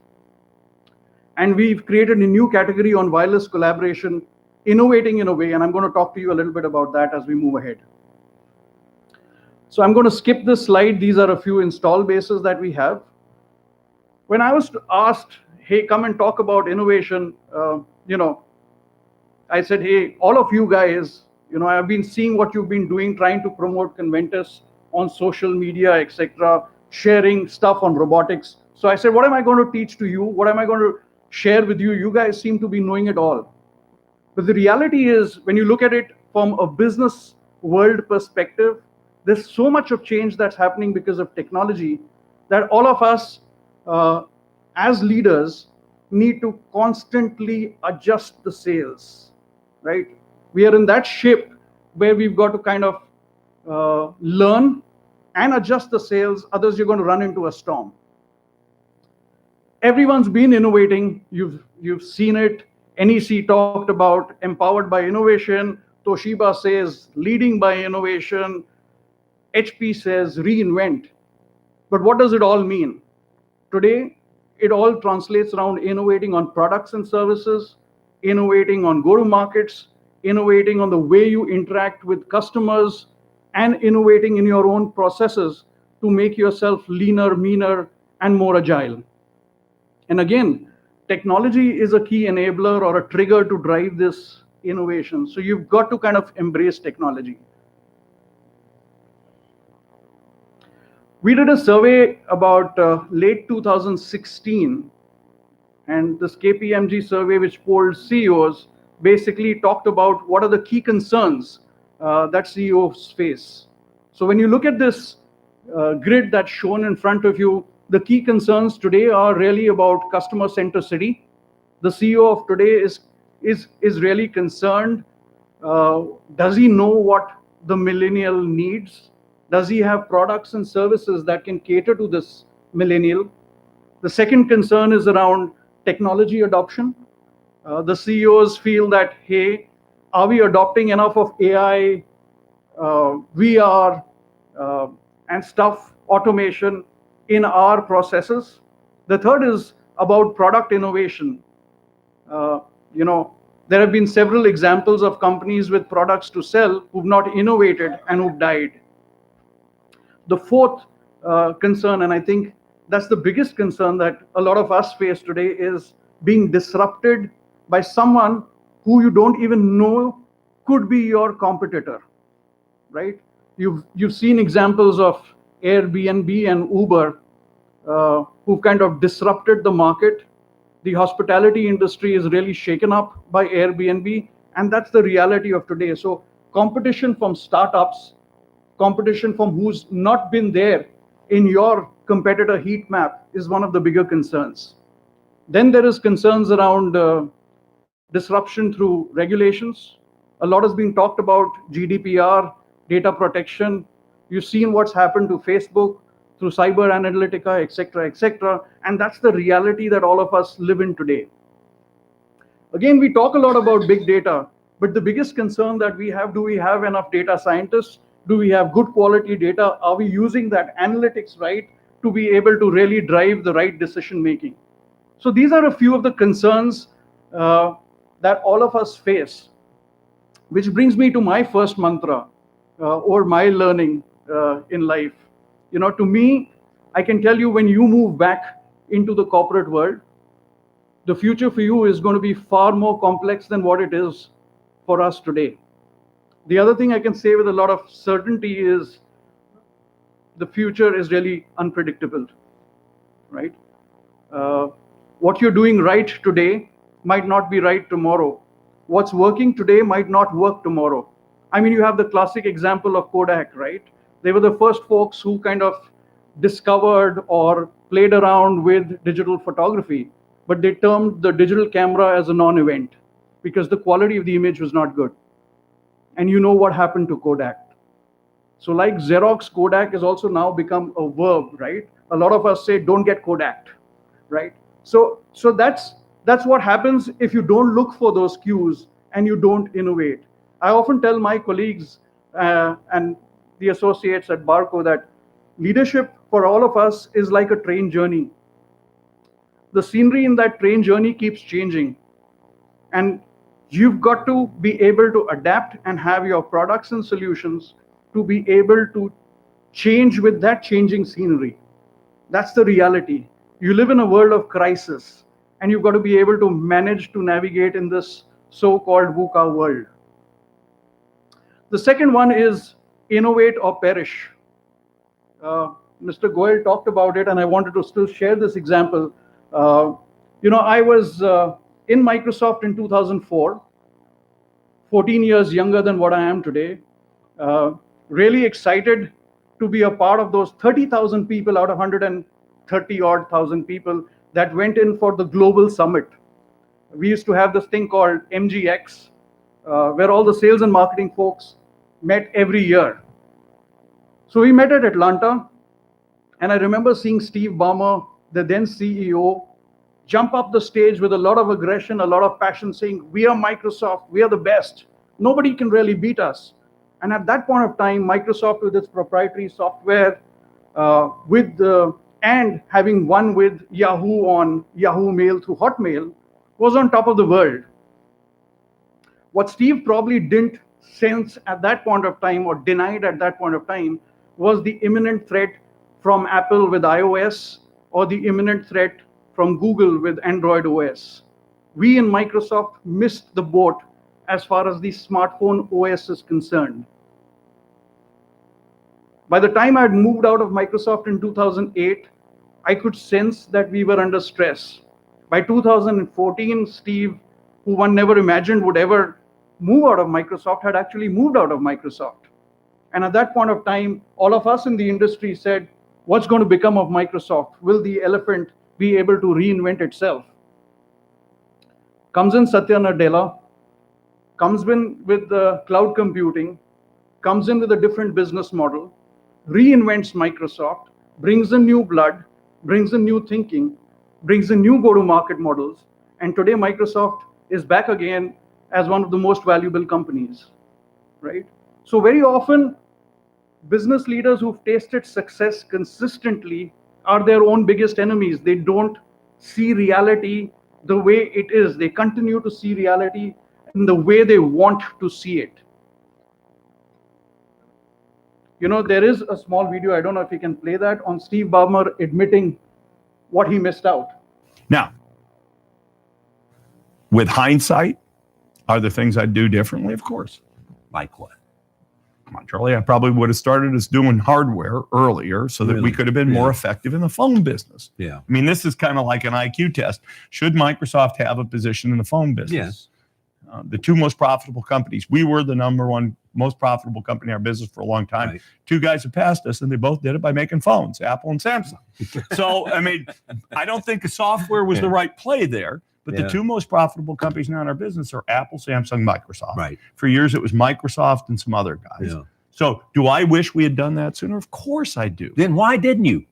And we've created a new category on wireless collaboration, innovating in a way, and I'm going to talk to you a little bit about that as we move ahead. So I'm going to skip this slide. These are a few install bases that we have. When I was asked, hey, come and talk about innovation, I said, hey, all of you guys, I've been seeing what you've been doing, trying to promote Conventus on social media, etc., sharing stuff on robotics. So I said, what am I going to teach to you? What am I going to share with you? You guys seem to be knowing it all. But the reality is, when you look at it from a business world perspective, there's so much of change that's happening because of technology that all of us as leaders need to constantly adjust the sails, right? We are in that ship where we've got to kind of learn and adjust the sails, others you're going to run into a storm. Everyone's been innovating. You've seen it. NEC talked about empowered by innovation. Toshiba says leading by innovation. HP says reinvent. But what does it all mean? Today, it all translates around innovating on products and services, innovating on go-to-markets, innovating on the way you interact with customers, and innovating in your own processes to make yourself leaner, meaner, and more agile. And again, technology is a key enabler or a trigger to drive this innovation. So you've got to kind of embrace technology. We did a survey about late 2016, and this KPMG survey, which polled CEOs, basically talked about what are the key concerns that CEOs face. So when you look at this grid that's shown in front of you, the key concerns today are really about customer centricity. The CEO of today is really concerned. Does he know what the millennial needs? Does he have products and services that can cater to this millennial? The second concern is around technology adoption. The CEOs feel that, hey, are we adopting enough of AI, VR, uh, and stuff, automation in our processes? The third is about product innovation. Uh, you know, there have been several examples of companies with products to sell who've not innovated and who've died. The fourth concern, and I think that's the biggest concern that a lot of us face today, is being disrupted by someone who you don't even know could be your competitor, right? You've seen examples of Airbnb and Uber who've kind of disrupted the market. The hospitality industry is really shaken up by Airbnb, and that's the reality of today. So competition from startups, competition from who's not been there in your competitor heat map is one of the bigger concerns. Then there is concerns around disruption through regulations. A lot has been talked about GDPR, data protection. You've seen what's happened to Facebook through Cyber Analytica, et cetera, and that's the reality that all of us live in today. Again, we talk a lot about big data, but the biggest concern that we have, do we have enough data scientists? Do we have good quality data? Are we using that analytics right to be able to really drive the right decision making? So these are a few of the concerns that all of us face, which brings me to my first mantra or my learning in life. You know, to me, I can tell you, when you move back into the corporate world, the future for you is going to be far more complex than what it is for us today. The other thing I can say with a lot of certainty is the future is really unpredictable, right? What you're doing right today might not be right tomorrow. What's working today might not work tomorrow. I mean, you have the classic example of Kodak, right? They were the first folks who kind of discovered or played around with digital photography, but they termed the digital camera as a non-event because the quality of the image was not good. And you know what happened to Kodak. So like Xerox, Kodak has also now become a verb, right? A lot of us say, don't get Kodak, right? So that's what happens if you don't look for those cues and you don't innovate. I often tell my colleagues and the associates at Barco that leadership for all of us is like a train journey. The scenery in that train journey keeps changing, and you've got to be able to adapt and have your products and solutions to be able to change with that changing scenery. That's the reality. You live in a world of crisis, and you've got to be able to manage to navigate in this so-called VUCA world. The second one is innovate or perish. Mr. Goel talked about it, and I wanted to still share this example. I was in Microsoft in 2004, 14 years younger than what I am today. Really excited to be a part of those 30,000 people out of 130 odd thousand people that went in for the global summit. We used to have this thing called MGX, where all the sales and marketing folks met every year. So we met at Atlanta, and I remember seeing Steve Ballmer, the then CEO, jump up the stage with a lot of aggression, a lot of passion, saying, "We are Microsoft, we are the best. Nobody can really beat us." And at that point of time, Microsoft, with its proprietary software, and having won with Yahoo on Yahoo Mail through Hotmail, was on top of the world. What Steve probably didn't sense at that point of time, or denied at that point of time, was the imminent threat from Apple with iOS, or the imminent threat from Google with Android OS. We in Microsoft missed the boat as far as the smartphone OS is concerned. By the time I had moved out of Microsoft in 2008, I could sense that we were under stress. By 2014, Steve, who one never imagined would ever move out of Microsoft, had actually moved out of Microsoft. And at that point of time, all of us in the industry said, what's going to become of Microsoft? Will the elephant be able to reinvent itself? Comes in Satya Nadella, comes in with the cloud computing, comes in with a different business model. reinvents Microsoft, brings in new blood, brings in new thinking, brings in new go-to-market models, and today Microsoft is back again as one of the most valuable companies, right? So very often, business leaders who've tasted success consistently are their own biggest enemies. They don't see reality the way it is. They continue to see reality in the way they want to see it. There is a small video, I don't know if you can play that, on Steve Ballmer admitting what he missed out. Now, with hindsight, are there things I'd do differently? Of course. Like what? Come on, Charlie. I probably would have started us doing hardware earlier so that we could have been more effective in the phone business. Yeah. I mean, this is kind of like an IQ test. Should Microsoft have a position in the phone business? Yes. The two most profitable companies. We were the number one most profitable company in our business for a long time. Right. Two guys have passed us, and they both did it by making phones, Apple and Samsung. So, I mean, I don't think software was the right play there. But the two most profitable companies now in our business are Apple, Samsung, Microsoft. Right. For years, it was Microsoft and some other guys. Yeah. So do I wish we had done that sooner? Of course I do. Then why didn't you?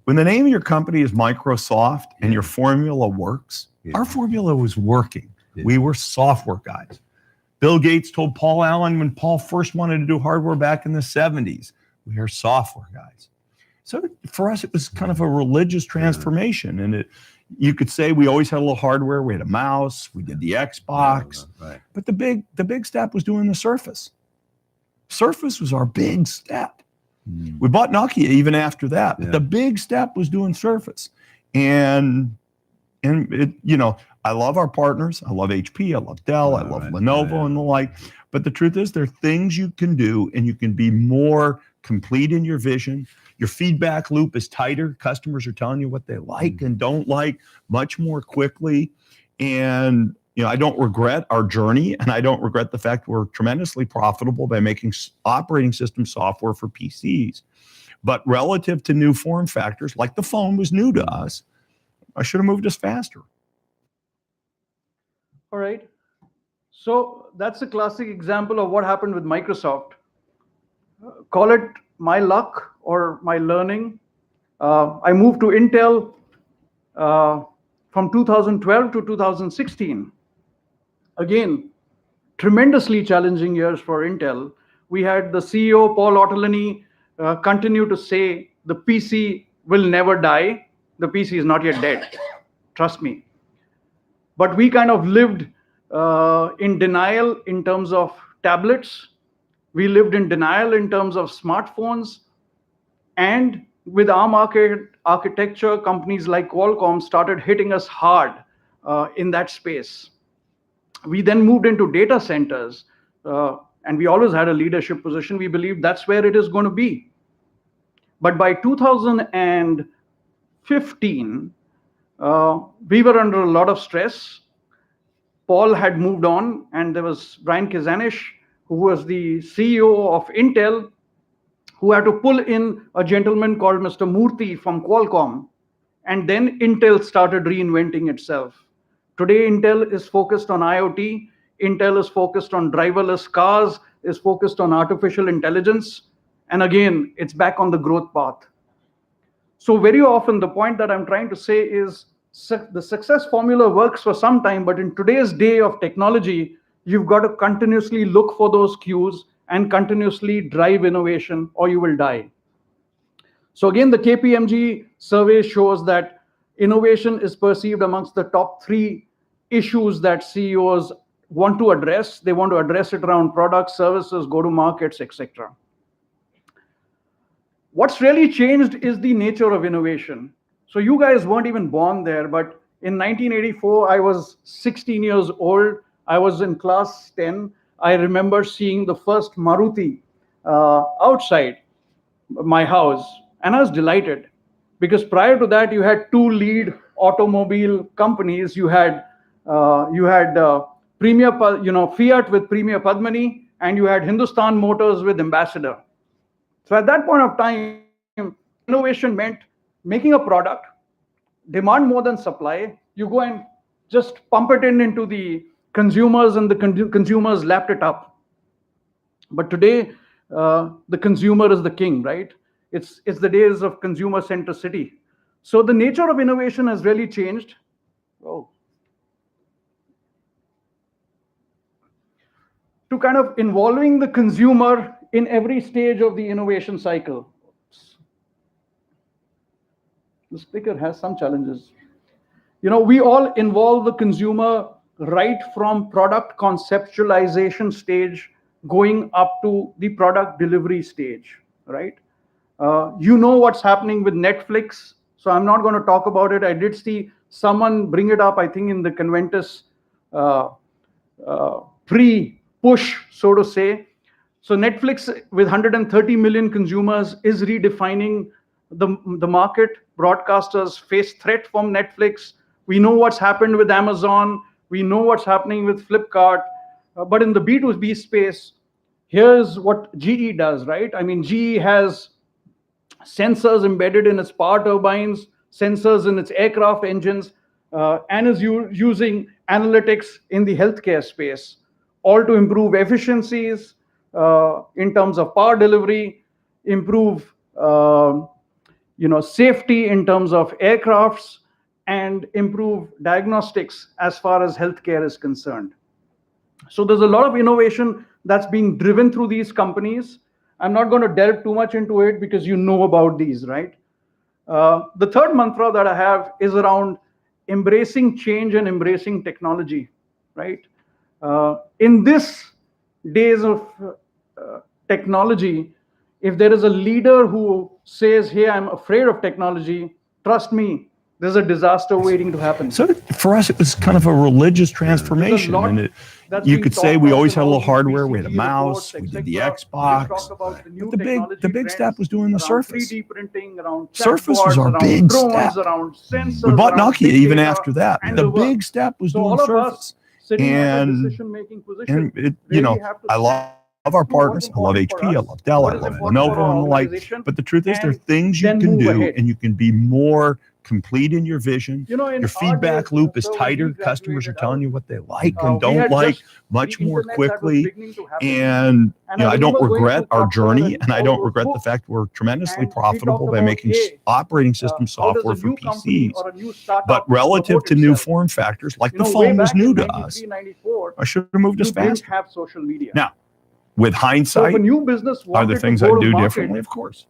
When the name of your company is Microsoft and your formula works, our formula was working. We were software guys. Bill Gates told Paul Allen when Paul first wanted to do hardware back in the 70s, we are software guys. So for us, it was kind of a religious transformation. And you could say we always had a little hardware. We had a mouse. We did the Xbox. Right. But the big step was doing the Surface. Surface was our big step. We bought Nokia even after that. But the big step was doing Surface. And it, I love our partners. I love HP. I love Dell. I love Lenovo and the like. But the truth is, there are things you can do, and you can be more complete in your vision. Your feedback loop is tighter. Customers are telling you what they like and don't like much more quickly. And I don't regret our journey, and I don't regret the fact we're tremendously profitable by making operating system software for PCs. But relative to new form factors, like the phone was new to us, I should have moved us faster. All right. So that's a classic example of what happened with Microsoft. Call it my luck or my learning. I moved to Intel from 2012 to 2016. Again, tremendously challenging years for Intel. We had the CEO, Paul Otellini, continue to say the PC will never die. The PC is not yet dead. Trust me. But we kind of lived in denial in terms of tablets. We lived in denial in terms of smartphones. And with ARM architecture, companies like Qualcomm started hitting us hard in that space. We then moved into data centers, and we always had a leadership position. We believed that's where it is going to be. But by 2015, we were under a lot of stress. Paul had moved on, and there was Brian Kazanish, who was the CEO of Intel, who had to pull in a gentleman called Mr. Murthy from Qualcomm. And then Intel started reinventing itself. Today, Intel is focused on IoT. Intel is focused on driverless cars, is focused on artificial intelligence. And again, it's back on the growth path. So very often, the point that I'm trying to say is the success formula works for some time, but in today's day of technology, you've got to continuously look for those cues and continuously drive innovation, or you will die. So again, the KPMG survey shows that innovation is perceived amongst the top 3 issues that CEOs want to address. They want to address it around products, services, go-to-markets, etc. What's really changed is the nature of innovation. So you guys weren't even born there, but in 1984, I was 16 years old. I was in class 10. I remember seeing the first Maruti outside my house, and I was delighted because prior to that, you had 2 lead automobile companies. You had Premier, Fiat with Premier Padmani, and you had Hindustan Motors with Ambassador. So at that point of time, innovation meant making a product, demand more than supply. You go and just pump it into the consumers, and the consumers lapped it up. But today, the consumer is the king, right? It's the days of consumer centricity. So the nature of innovation has really changed. Oh. To kind of involving the consumer in every stage of the innovation cycle. The speaker has some challenges. We all involve the consumer right from product conceptualization stage going up to the product delivery stage, right? What's happening with Netflix, so I'm not going to talk about it. I did see someone bring it up, I think, in the Conventus pre-push, so to say. So Netflix, with 130 million consumers, is redefining the market. Broadcasters face threat from Netflix. We know what's happened with Amazon. We know what's happening with Flipkart. But in the B2B space, here's what GE does, right? I mean, GE has sensors embedded in its power turbines, sensors in its aircraft engines, and is using analytics in the healthcare space, all to improve efficiencies in terms of power delivery, improve safety in terms of aircrafts, and improve diagnostics as far as healthcare is concerned. So there's a lot of innovation that's being driven through these companies. I'm not going to delve too much into it because you know about these, right? The third mantra that I have is around embracing change and embracing technology, right? In this days of technology, if there is a leader who says, hey, I'm afraid of technology, trust me, there's a disaster waiting to happen. So for us, it was kind of a religious transformation. And you could say we always had a little hardware. We had a mouse. We did the Xbox. But the big step was doing the Surface. Surface was our big step. We bought Nokia even after that. The big step was doing Surface. And I love our partners. I love HP. I love Dell. I love Lenovo and the like. But the truth is, there are things you can do, and you can be more complete in your vision. Your feedback loop is tighter. Customers are telling you what they like and don't like much more quickly. And I don't regret our journey, and I don't regret the fact we're tremendously profitable by making operating system software for PCs. But relative to new form factors, like the phone was new to us, I should have moved us faster. Now, with hindsight, are there things I'd do differently? Of course.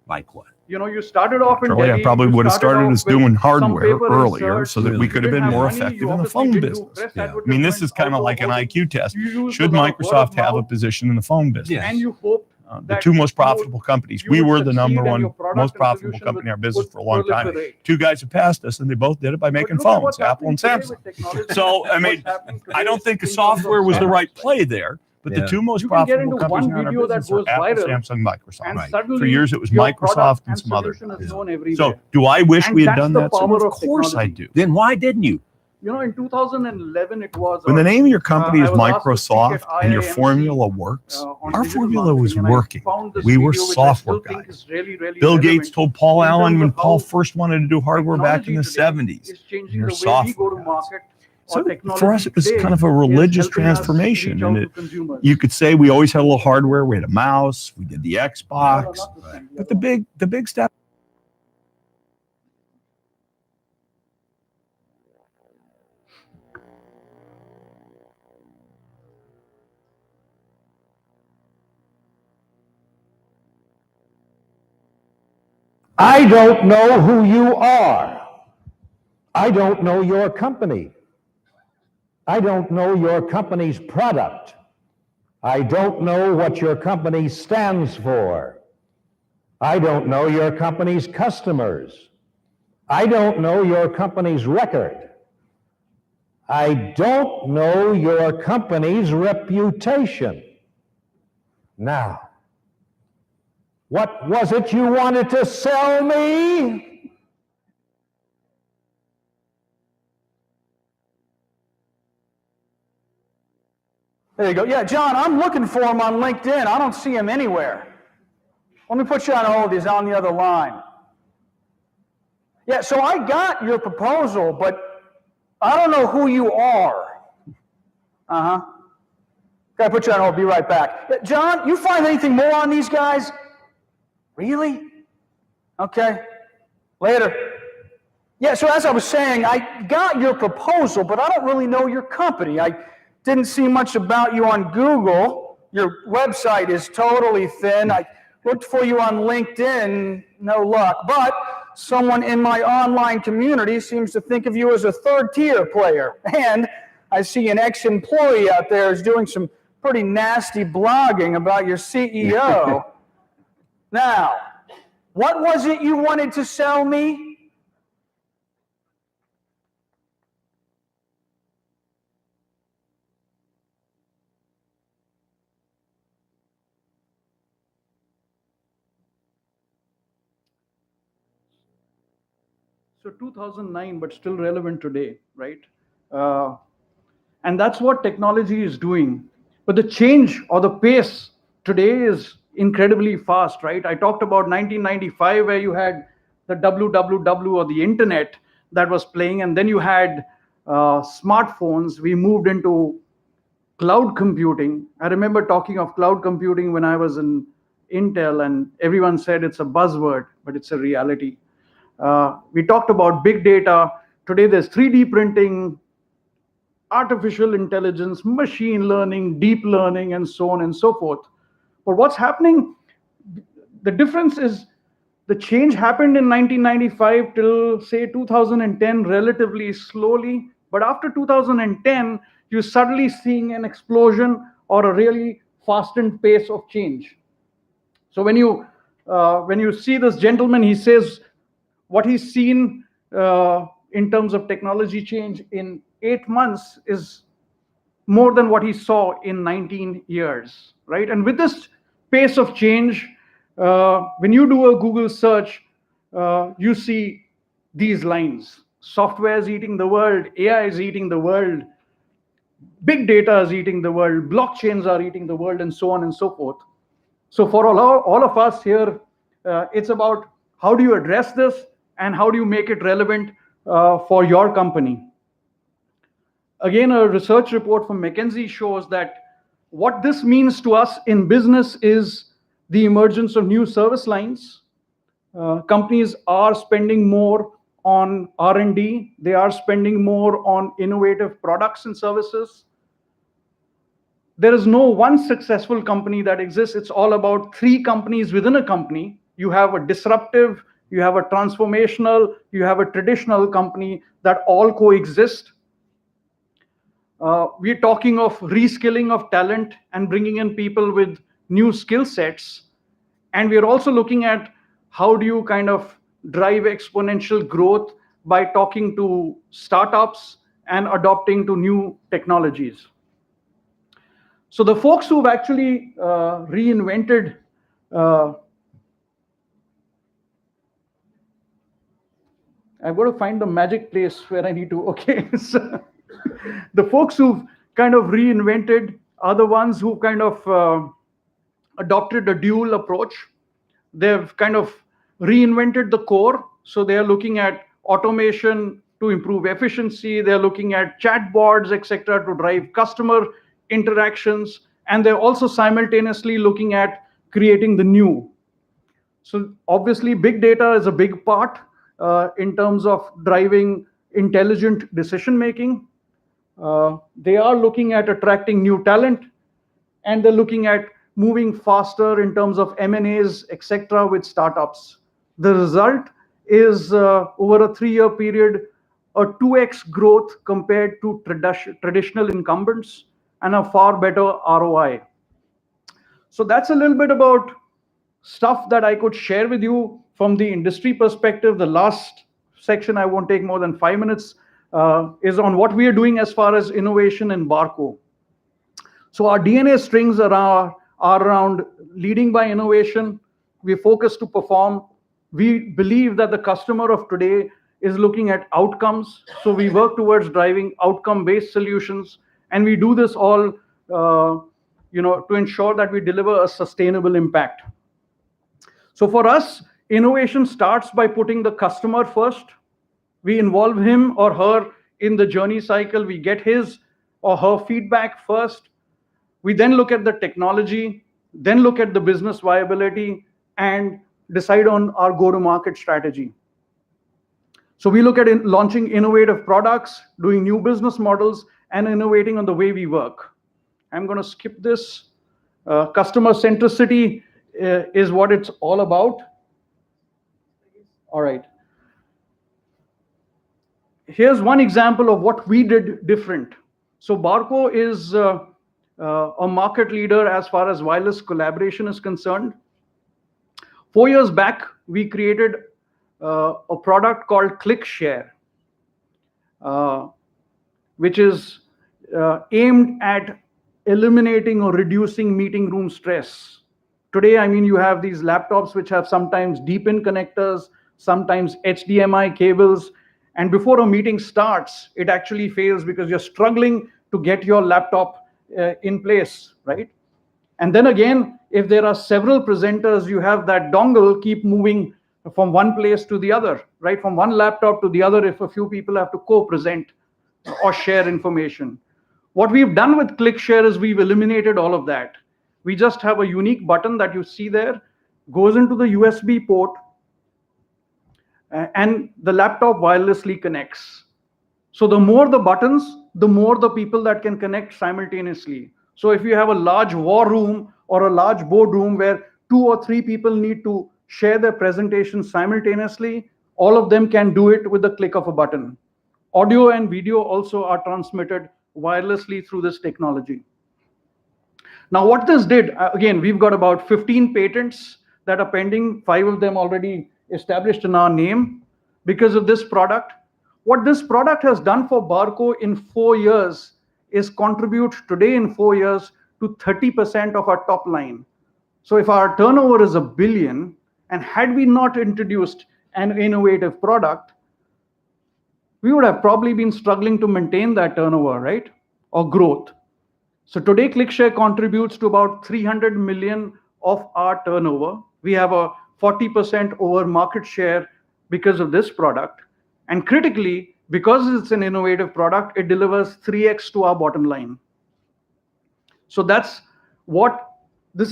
Like what? You started off in Charlie, I probably would have started us doing hardware earlier so that we could have been more effective in the phone business. I mean, this is kind of like an IQ test. Should Microsoft have a position in the phone business? And you hope the two most profitable companies. We were the number one most profitable company in our business for a long time. Two guys have passed us, and they both did it by making phones, Apple and Samsung. So, I mean, I don't think the software was the right play there. But the two most profitable companies in our business are Apple, Samsung, Microsoft. For years, it was Microsoft and some others. So, do I wish we had done that? So, of course I do. Then why didn't you? In 2011, it was. When the name of your company is Microsoft and your formula works, our formula was working. We were software guys. Bill Gates told Paul Allen when Paul first wanted to do hardware back in the 70s, you're software guys. So for us, it was kind of a religious transformation. And you could say we always had a little hardware. We had a mouse. We did the Xbox. But the big step. I don't know who you are. I don't know your company. I don't know your company's product. I don't know what your company stands for. I don't know your company's customers. I don't know your company's record. I don't know your company's reputation. Now, what was it you wanted to sell me? There you go. Yeah, John, I'm looking for him on LinkedIn. I don't see him anywhere. Let me put you on hold. He's on the other line. Yeah, so I got your proposal, but I don't know who you are. Uh-huh. Gotta put you on hold. Be right back. John, you find anything more on these guys? Really? Okay. Later. Yeah, so as I was saying, I got your proposal, but I don't really know your company. I didn't see much about you on Google. Your website is totally thin. I looked for you on LinkedIn, no luck. But someone in my online community seems to think of you as a third-tier player. And I see an ex-employee out there is doing some pretty nasty blogging about your CEO. Now, what was it you wanted to sell me? So 2009, but still relevant today, right? And that's what technology is doing. But the change or the pace today is incredibly fast, right? I talked about 1995, where you had the www or the internet that was playing, and then you had smartphones. We moved into cloud computing. I remember talking of cloud computing when I was in Intel, and everyone said it's a buzzword, but it's a reality. We talked about big data. Today, there's 3D printing, artificial intelligence, machine learning, deep learning, and so on and so forth. But what's happening, the difference is the change happened in 1995 till, say, 2010 relatively slowly. But after 2010, you're suddenly seeing an explosion or a really fastened pace of change. So when you see this gentleman, he says what he's seen in terms of technology change in 8 months is more than what he saw in 19 years, right? And with this pace of change, when you do a Google search, you see these lines. Software is eating the world, AI is eating the world, big data is eating the world, blockchains are eating the world, and so on and so forth. So for all of us here, it's about how do you address this and how do you make it relevant for your company. Again, a research report from McKinsey shows that what this means to us in business is the emergence of new service lines. Companies are spending more on R&D. They are spending more on innovative products and services. There is no one successful company that exists. It's all about three companies within a company. You have a disruptive, you have a transformational, you have a traditional company that all coexist. We're talking of reskilling of talent and bringing in people with new skill sets. And we're also looking at how do you kind of drive exponential growth by talking to startups and adopting to new technologies. So the folks who've actually reinvented I've got to find the magic place where I need to, okay. So the folks who've kind of reinvented are the ones who kind of adopted a dual approach. They've kind of reinvented the core. So they're looking at automation to improve efficiency. They're looking at chatbots, etc., to drive customer interactions. And they're also simultaneously looking at creating the new. So obviously, big data is a big part in terms of driving intelligent decision making. They are looking at attracting new talent, and they're looking at moving faster in terms of M&As, etc., with startups. The result is over a 3-year period, a 2x growth compared to traditional incumbents and a far better ROI. So that's a little bit about stuff that I could share with you from the industry perspective. The last section, I won't take more than 5 minutes, is on what we are doing as far as innovation in Barco. So our DNA strings are around leading by innovation. We focus to perform. We believe that the customer of today is looking at outcomes. So we work towards driving outcome-based solutions. And we do this all to ensure that we deliver a sustainable impact. So for us, innovation starts by putting the customer first. We involve him or her in the journey cycle. We get his or her feedback first. We then look at the technology, then look at the business viability, and decide on our go-to-market strategy. So we look at launching innovative products, doing new business models, and innovating on the way we work. I'm going to skip this. Customer centricity is what it's all about. All right. Here's one example of what we did different. So Barco is a market leader as far as wireless collaboration is concerned. 4 years back, we created a product called ClickShare, which is aimed at eliminating or reducing meeting room stress. Today, I mean, you have these laptops which have sometimes deep-in connectors, sometimes HDMI cables, and before a meeting starts, it actually fails because you're struggling to get your laptop in place, right? And then again, if there are several presenters, you have that dongle keep moving from one place to the other, right? From one laptop to the other if a few people have to co-present or share information. What we've done with ClickShare is we've eliminated all of that. We just have a unique button that you see there, goes into the USB port, and the laptop wirelessly connects. So the more the buttons, the more the people that can connect simultaneously. So if you have a large war room or a large boardroom where 2 or 3 people need to share their presentation simultaneously, all of them can do it with the click of a button. Audio and video also are transmitted wirelessly through this technology. Now what this did, again, we've got about 15 patents that are pending, 5 of them already established in our name because of this product. What this product has done for Barco in 4 years is contribute today in 4 years to 30% of our top line. So if our turnover is $1 billion, and had we not introduced an innovative product, we would have probably been struggling to maintain that turnover, right? Or growth. So today, ClickShare contributes to about 300 million of our turnover. We have a 40% over market share because of this product. And critically, because it's an innovative product, it delivers 3x to our bottom line. So this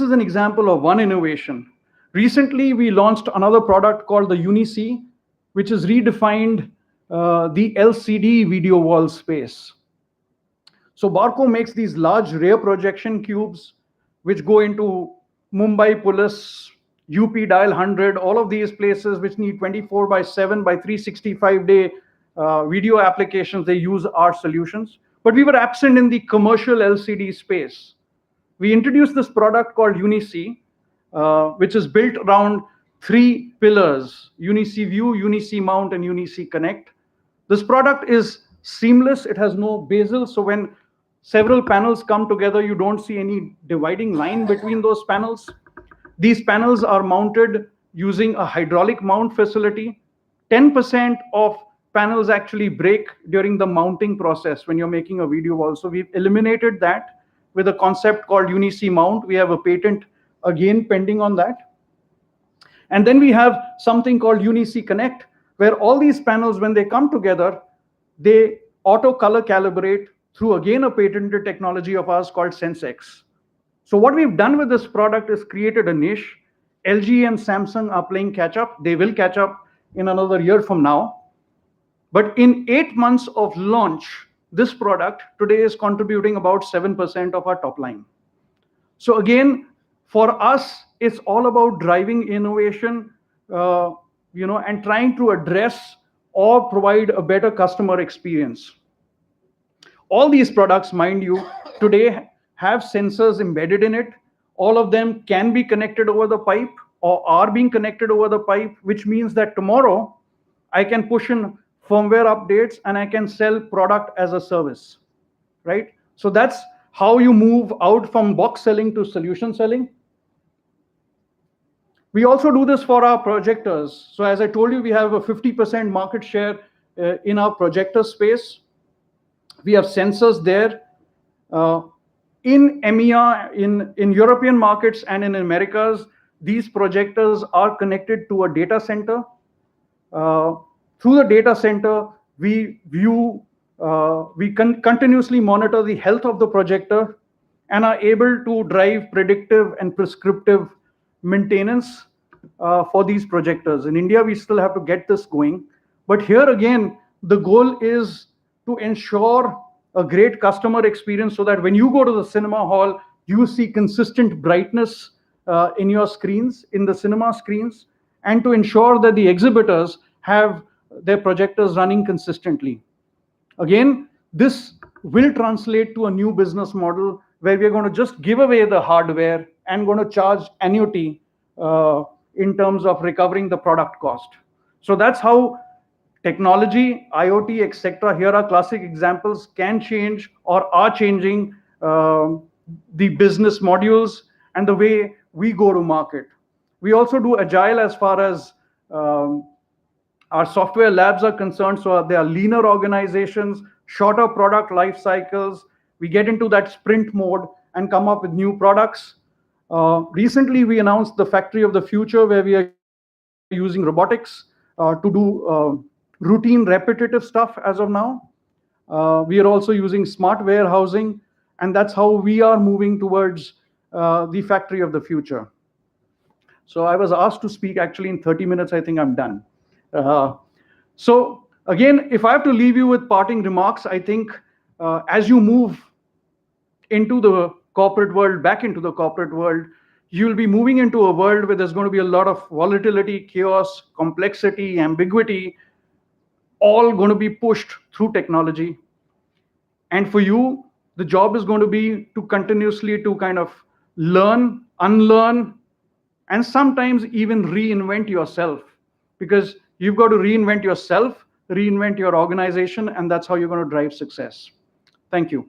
is an example of one innovation. Recently, we launched another product called the UniC, which has redefined the LCD video wall space. So Barco makes these large rear projection cubes, which go into Mumbai Police, UP Dial 100, all of these places which need 24/7 by 365-day video applications, they use our solutions. But we were absent in the commercial LCD space. We introduced this product called UniC, which is built around 3 pillars: UniC View, UniC Mount, and UniC Connect. This product is seamless. It has no bezel. So when several panels come together, you don't see any dividing line between those panels. These panels are mounted using a hydraulic mount facility. 10% of panels actually break during the mounting process when you're making a video wall. So we've eliminated that with a concept called UniC Mount. We have a patent again pending on that. And then we have something called UniC Connect, where all these panels, when they come together, they auto color calibrate through again a patented technology of ours called SenseX. So what we've done with this product is created a niche. LG and Samsung are playing catch up. They will catch up in another year from now. But in 8 months of launch, this product today is contributing about 7% of our top line. So again, for us, it's all about driving innovation, and trying to address or provide a better customer experience. All these products, mind you, today have sensors embedded in it. All of them can be connected over the pipe or are being connected over the pipe, which means that tomorrow I can push in firmware updates and I can sell product as a service, right? So that's how you move out from box selling to solution selling. We also do this for our projectors. So as I told you, we have a 50% market share in our projector space. We have sensors there. In EMEA, in European markets and in Americas, these projectors are connected to a data center. Through the data center, we continuously monitor the health of the projector. and are able to drive predictive and prescriptive maintenance for these projectors. In India, we still have to get this going. But here again, the goal is to ensure a great customer experience so that when you go to the cinema hall, you see consistent brightness in your screens, in the cinema screens, and to ensure that the exhibitors have their projectors running consistently. Again, this will translate to a new business model where we're going to just give away the hardware and going to charge annuity in terms of recovering the product cost. So that's how technology, IoT, etc. Here are classic examples can change or are changing the business modules and the way we go to market. We also do agile as far as our software labs are concerned. So they are leaner organizations, shorter product life cycles. We get into that sprint mode and come up with new products. Recently, we announced the Factory of the Future, where we are using robotics to do routine repetitive stuff as of now. We are also using smart warehousing, and that's how we are moving towards the Factory of the Future. So I was asked to speak actually in 30 minutes. I think I'm done. So again, if I have to leave you with parting remarks, I think as you move into the corporate world, back into the corporate world, you'll be moving into a world where there's going to be a lot of volatility, chaos, complexity, ambiguity, all going to be pushed through technology. And for you, the job is going to be to continuously to kind of learn, unlearn, and sometimes even reinvent yourself, because you've got to reinvent yourself, reinvent your organization, and that's how you're going to drive success. Thank you.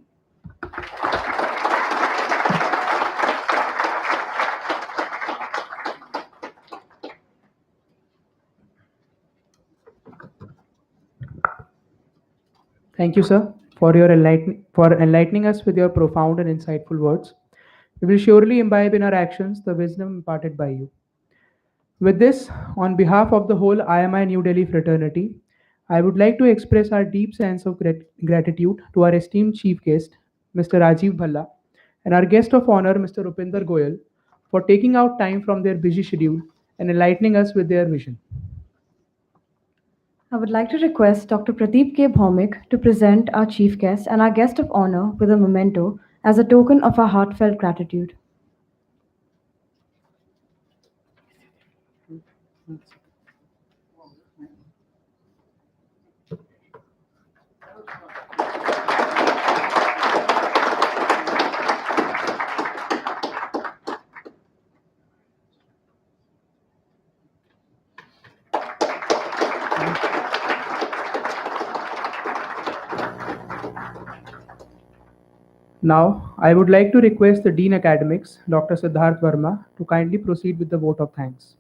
Thank you, sir, for enlightening us with your profound and insightful words. We will surely imbibe in our actions the wisdom imparted by you. With this, on behalf of the whole IMI New Delhi fraternity, I would like to express our deep sense of gratitude to our esteemed chief guest, Mr. Rajiv Bhalla, and our guest of honor, Mr. Rupinder Goyal, for taking out time from their busy schedule and enlightening us with their vision. I would like to request Dr. Pradeep K. Bhaumik to present our chief guest and our guest of honor with a memento as a token of our heartfelt gratitude. Now, I would like to request the Dean Academics, Dr. Siddharth Verma, to kindly proceed with the vote of thanks.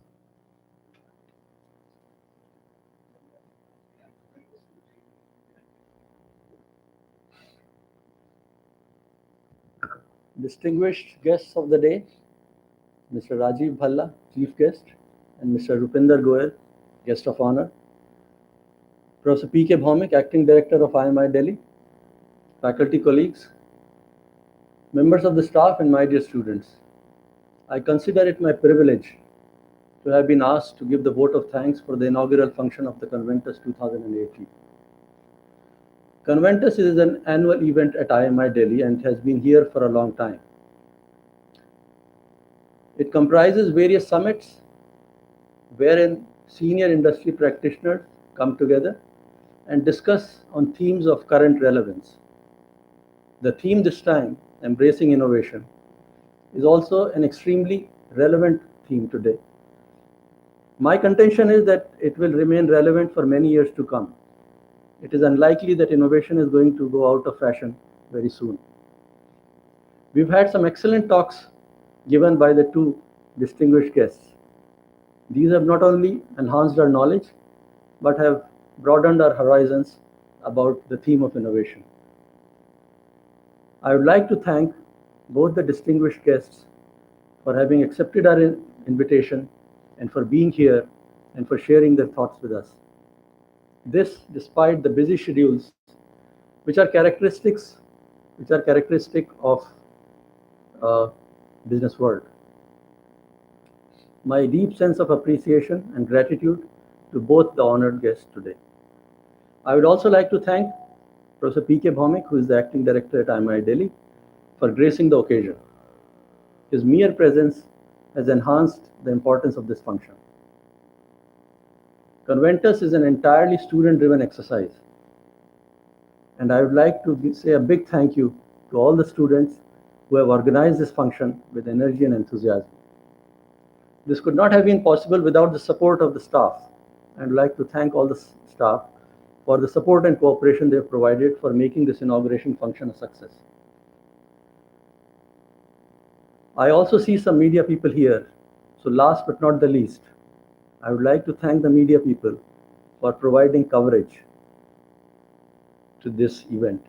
Distinguished guests of the day, Mr. Rajiv Bhalla, Chief Guest, and Mr. Rupinder Goyal, Guest of Honor, Professor P.K. Bhaumik, Acting Director of IMI Delhi, faculty colleagues, members of the staff, and my dear students. I consider it my privilege to have been asked to give the vote of thanks for the inaugural function of the Conventus 2018. Conventus is an annual event at IMI Delhi and has been here for a long time. It comprises various summits wherein senior industry practitioners come together and discuss on themes of current relevance. The theme this time, Embracing Innovation, is also an extremely relevant theme today. My contention is that it will remain relevant for many years to come. It is unlikely that innovation is going to go out of fashion very soon. We've had some excellent talks given by the two distinguished guests. These have not only enhanced our knowledge, but have broadened our horizons about the theme of innovation. I would like to thank both the distinguished guests for having accepted our invitation and for being here and for sharing their thoughts with us. This, despite the busy schedules, which are characteristic of business world. My deep sense of appreciation and gratitude to both the honored guests today. I would also like to thank Professor P.K. Bhaumik, who is the acting director at IMI Delhi, for gracing the occasion. His mere presence has enhanced the importance of this function. Conventus is an entirely student-driven exercise, and I would like to say a big thank you to all the students who have organized this function with energy and enthusiasm. This could not have been possible without the support of the staff. I would like to thank all the staff for the support and cooperation they have provided for making this inauguration function a success. I also see some media people here. So last but not the least, I would like to thank the media people for providing coverage to this event.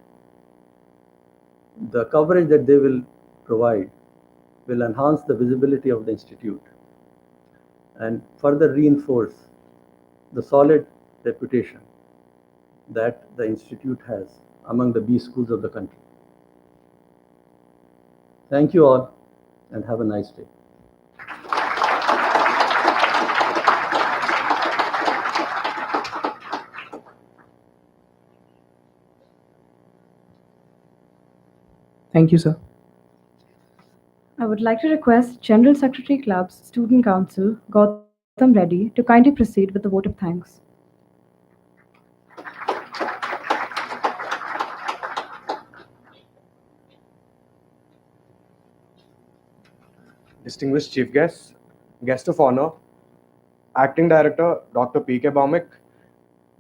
The coverage that they will provide will enhance the visibility of the institute and further reinforce the solid reputation that the institute has among the B schools of the country. Thank you all and have a nice day. Thank you, sir. I would like to request General Secretary Club's Student Council, Gautam Reddy, to kindly proceed with the vote of thanks. Distinguished Chief Guests, Guest of Honor, Acting Director Dr. P.K. Bhaumik,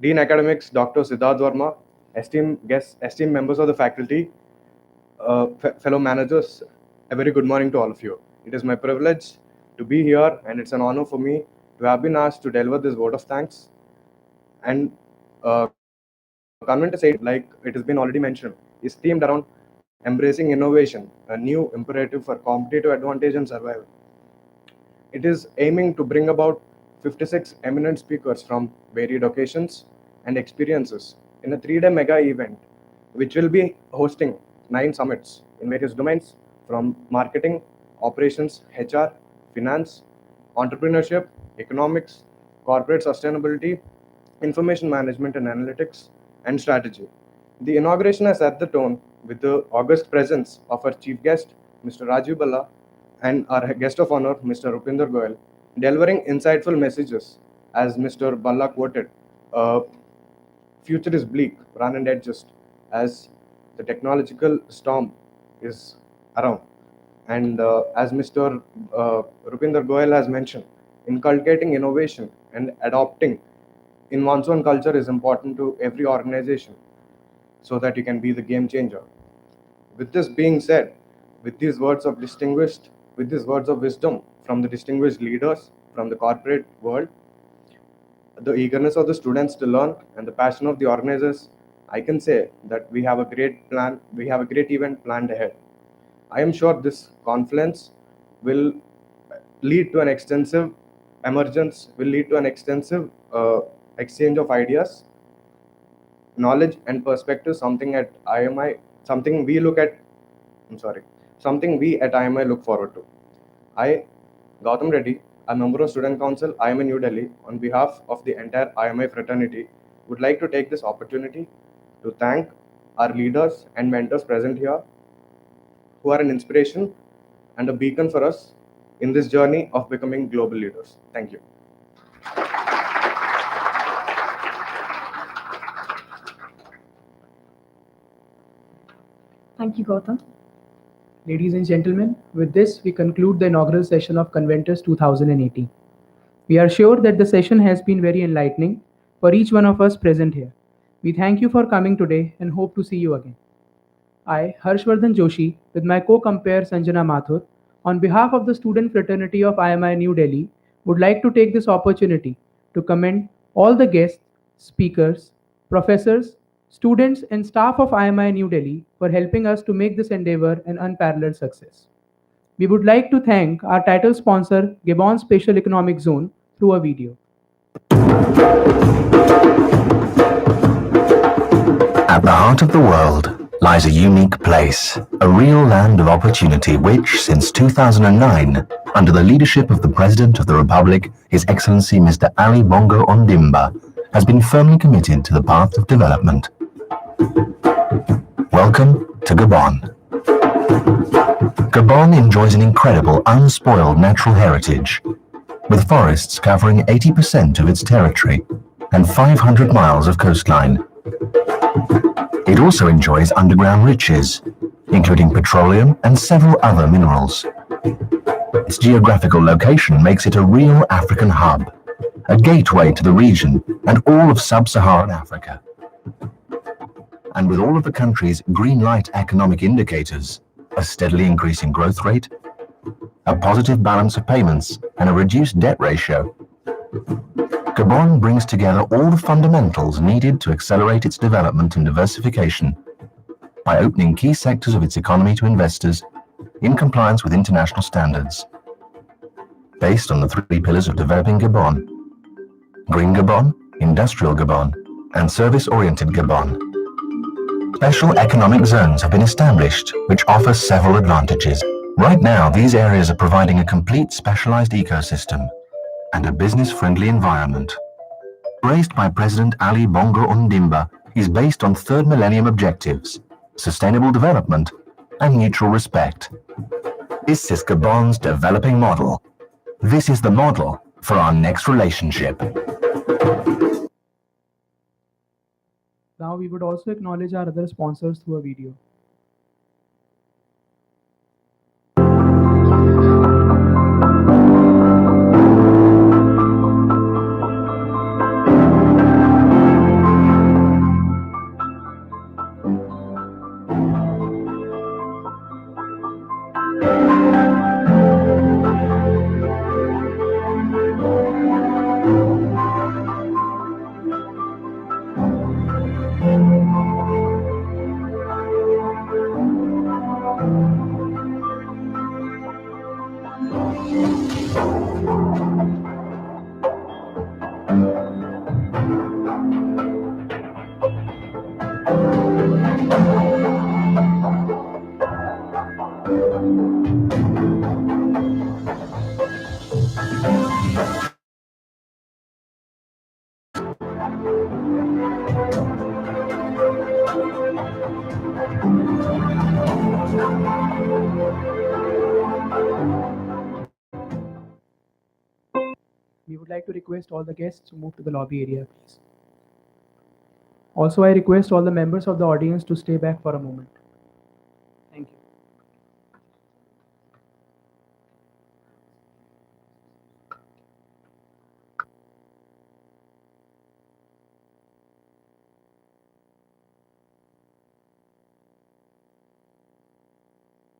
Dean Academics Dr. Siddharth Verma, esteemed guests, esteemed members of the faculty, fellow managers, a very good morning to all of you. It is my privilege to be here, and it's an honor for me to have been asked to deliver this vote of thanks. And Conventus 8, like it has been already mentioned, is themed around embracing innovation, a new imperative for competitive advantage and survival. It is aiming to bring about 56 eminent speakers from varied occasions and experiences in a 3-day mega event, which will be hosting 9 summits in various domains from marketing, operations, HR, finance, entrepreneurship, economics, corporate sustainability, information management and analytics, and strategy. The inauguration has set the tone with the august presence of our chief guest, Mr. Rajiv Balla, and our guest of honor, Mr. Rupinder Goyal, delivering insightful messages. As Mr. Balla quoted, future is bleak, run and adjust, as the technological storm is around. And as Mr. Rupinder Goyal has mentioned, inculcating innovation and adopting in one's own culture is important to every organization so that you can be the game changer. With this being said, with these words of wisdom from the distinguished leaders from the corporate world, the eagerness of the students to learn, and the passion of the organizers, I can say that we have a great event planned ahead. I am sure this confluence will lead to an extensive exchange of ideas, knowledge and perspective, something we at IMI look forward to. I, Gautam Reddy, a member of Student Council, IMI New Delhi, on behalf of the entire IMI fraternity, would like to take this opportunity to thank our leaders and mentors present here, who are an inspiration and a beacon for us in this journey of becoming global leaders. Thank you. Thank you, Gautam. Ladies and gentlemen, with this, we conclude the inaugural session of Conventus 2018. We are sure that the session has been very enlightening for each one of us present here. We thank you for coming today and hope to see you again. I, Harshvardhan Joshi, with my co-compare Sanjana Mathur, on behalf of the student fraternity of IMI New Delhi, would like to take this opportunity to commend all the guests, speakers, professors, students, and staff of IMI New Delhi for helping us to make this endeavor an unparalleled success. We would like to thank our title sponsor, Gabon Special Economic Zone, through a video. At the heart of the world lies a unique place, a real land of opportunity which, since 2009, under the leadership of the President of the Republic, His Excellency Mr. Ali Bongo Ondimba, has been firmly committed to the path of development. Welcome to Gabon. Gabon enjoys an incredible, unspoiled natural heritage, with forests covering 80% of its territory and 500 miles of coastline. It also enjoys underground riches, including petroleum and several other minerals. Its geographical location makes it a real African hub, a gateway to the region and all of sub-Saharan Africa. And with all of the country's green light economic indicators, a steadily increasing growth rate, a positive balance of payments, and a reduced debt ratio, Gabon brings together all the fundamentals needed to accelerate its development and diversification by opening key sectors of its economy to investors in compliance with international standards, based on the three pillars of developing Gabon: Green Gabon, Industrial Gabon, and Service-Oriented Gabon. Special economic zones have been established, which offer several advantages. Right now, these areas are providing a complete specialized ecosystem and a business-friendly environment. Raised by President Ali Bongo Ondimba, is based on third millennium objectives, sustainable development, and mutual respect. This is Gabon's developing model. This is the model for our next relationship. Now we would also acknowledge our other sponsors through a video. We would like to request all the guests to move to the lobby area, please. Also, I request all the members of the audience to stay back for a moment.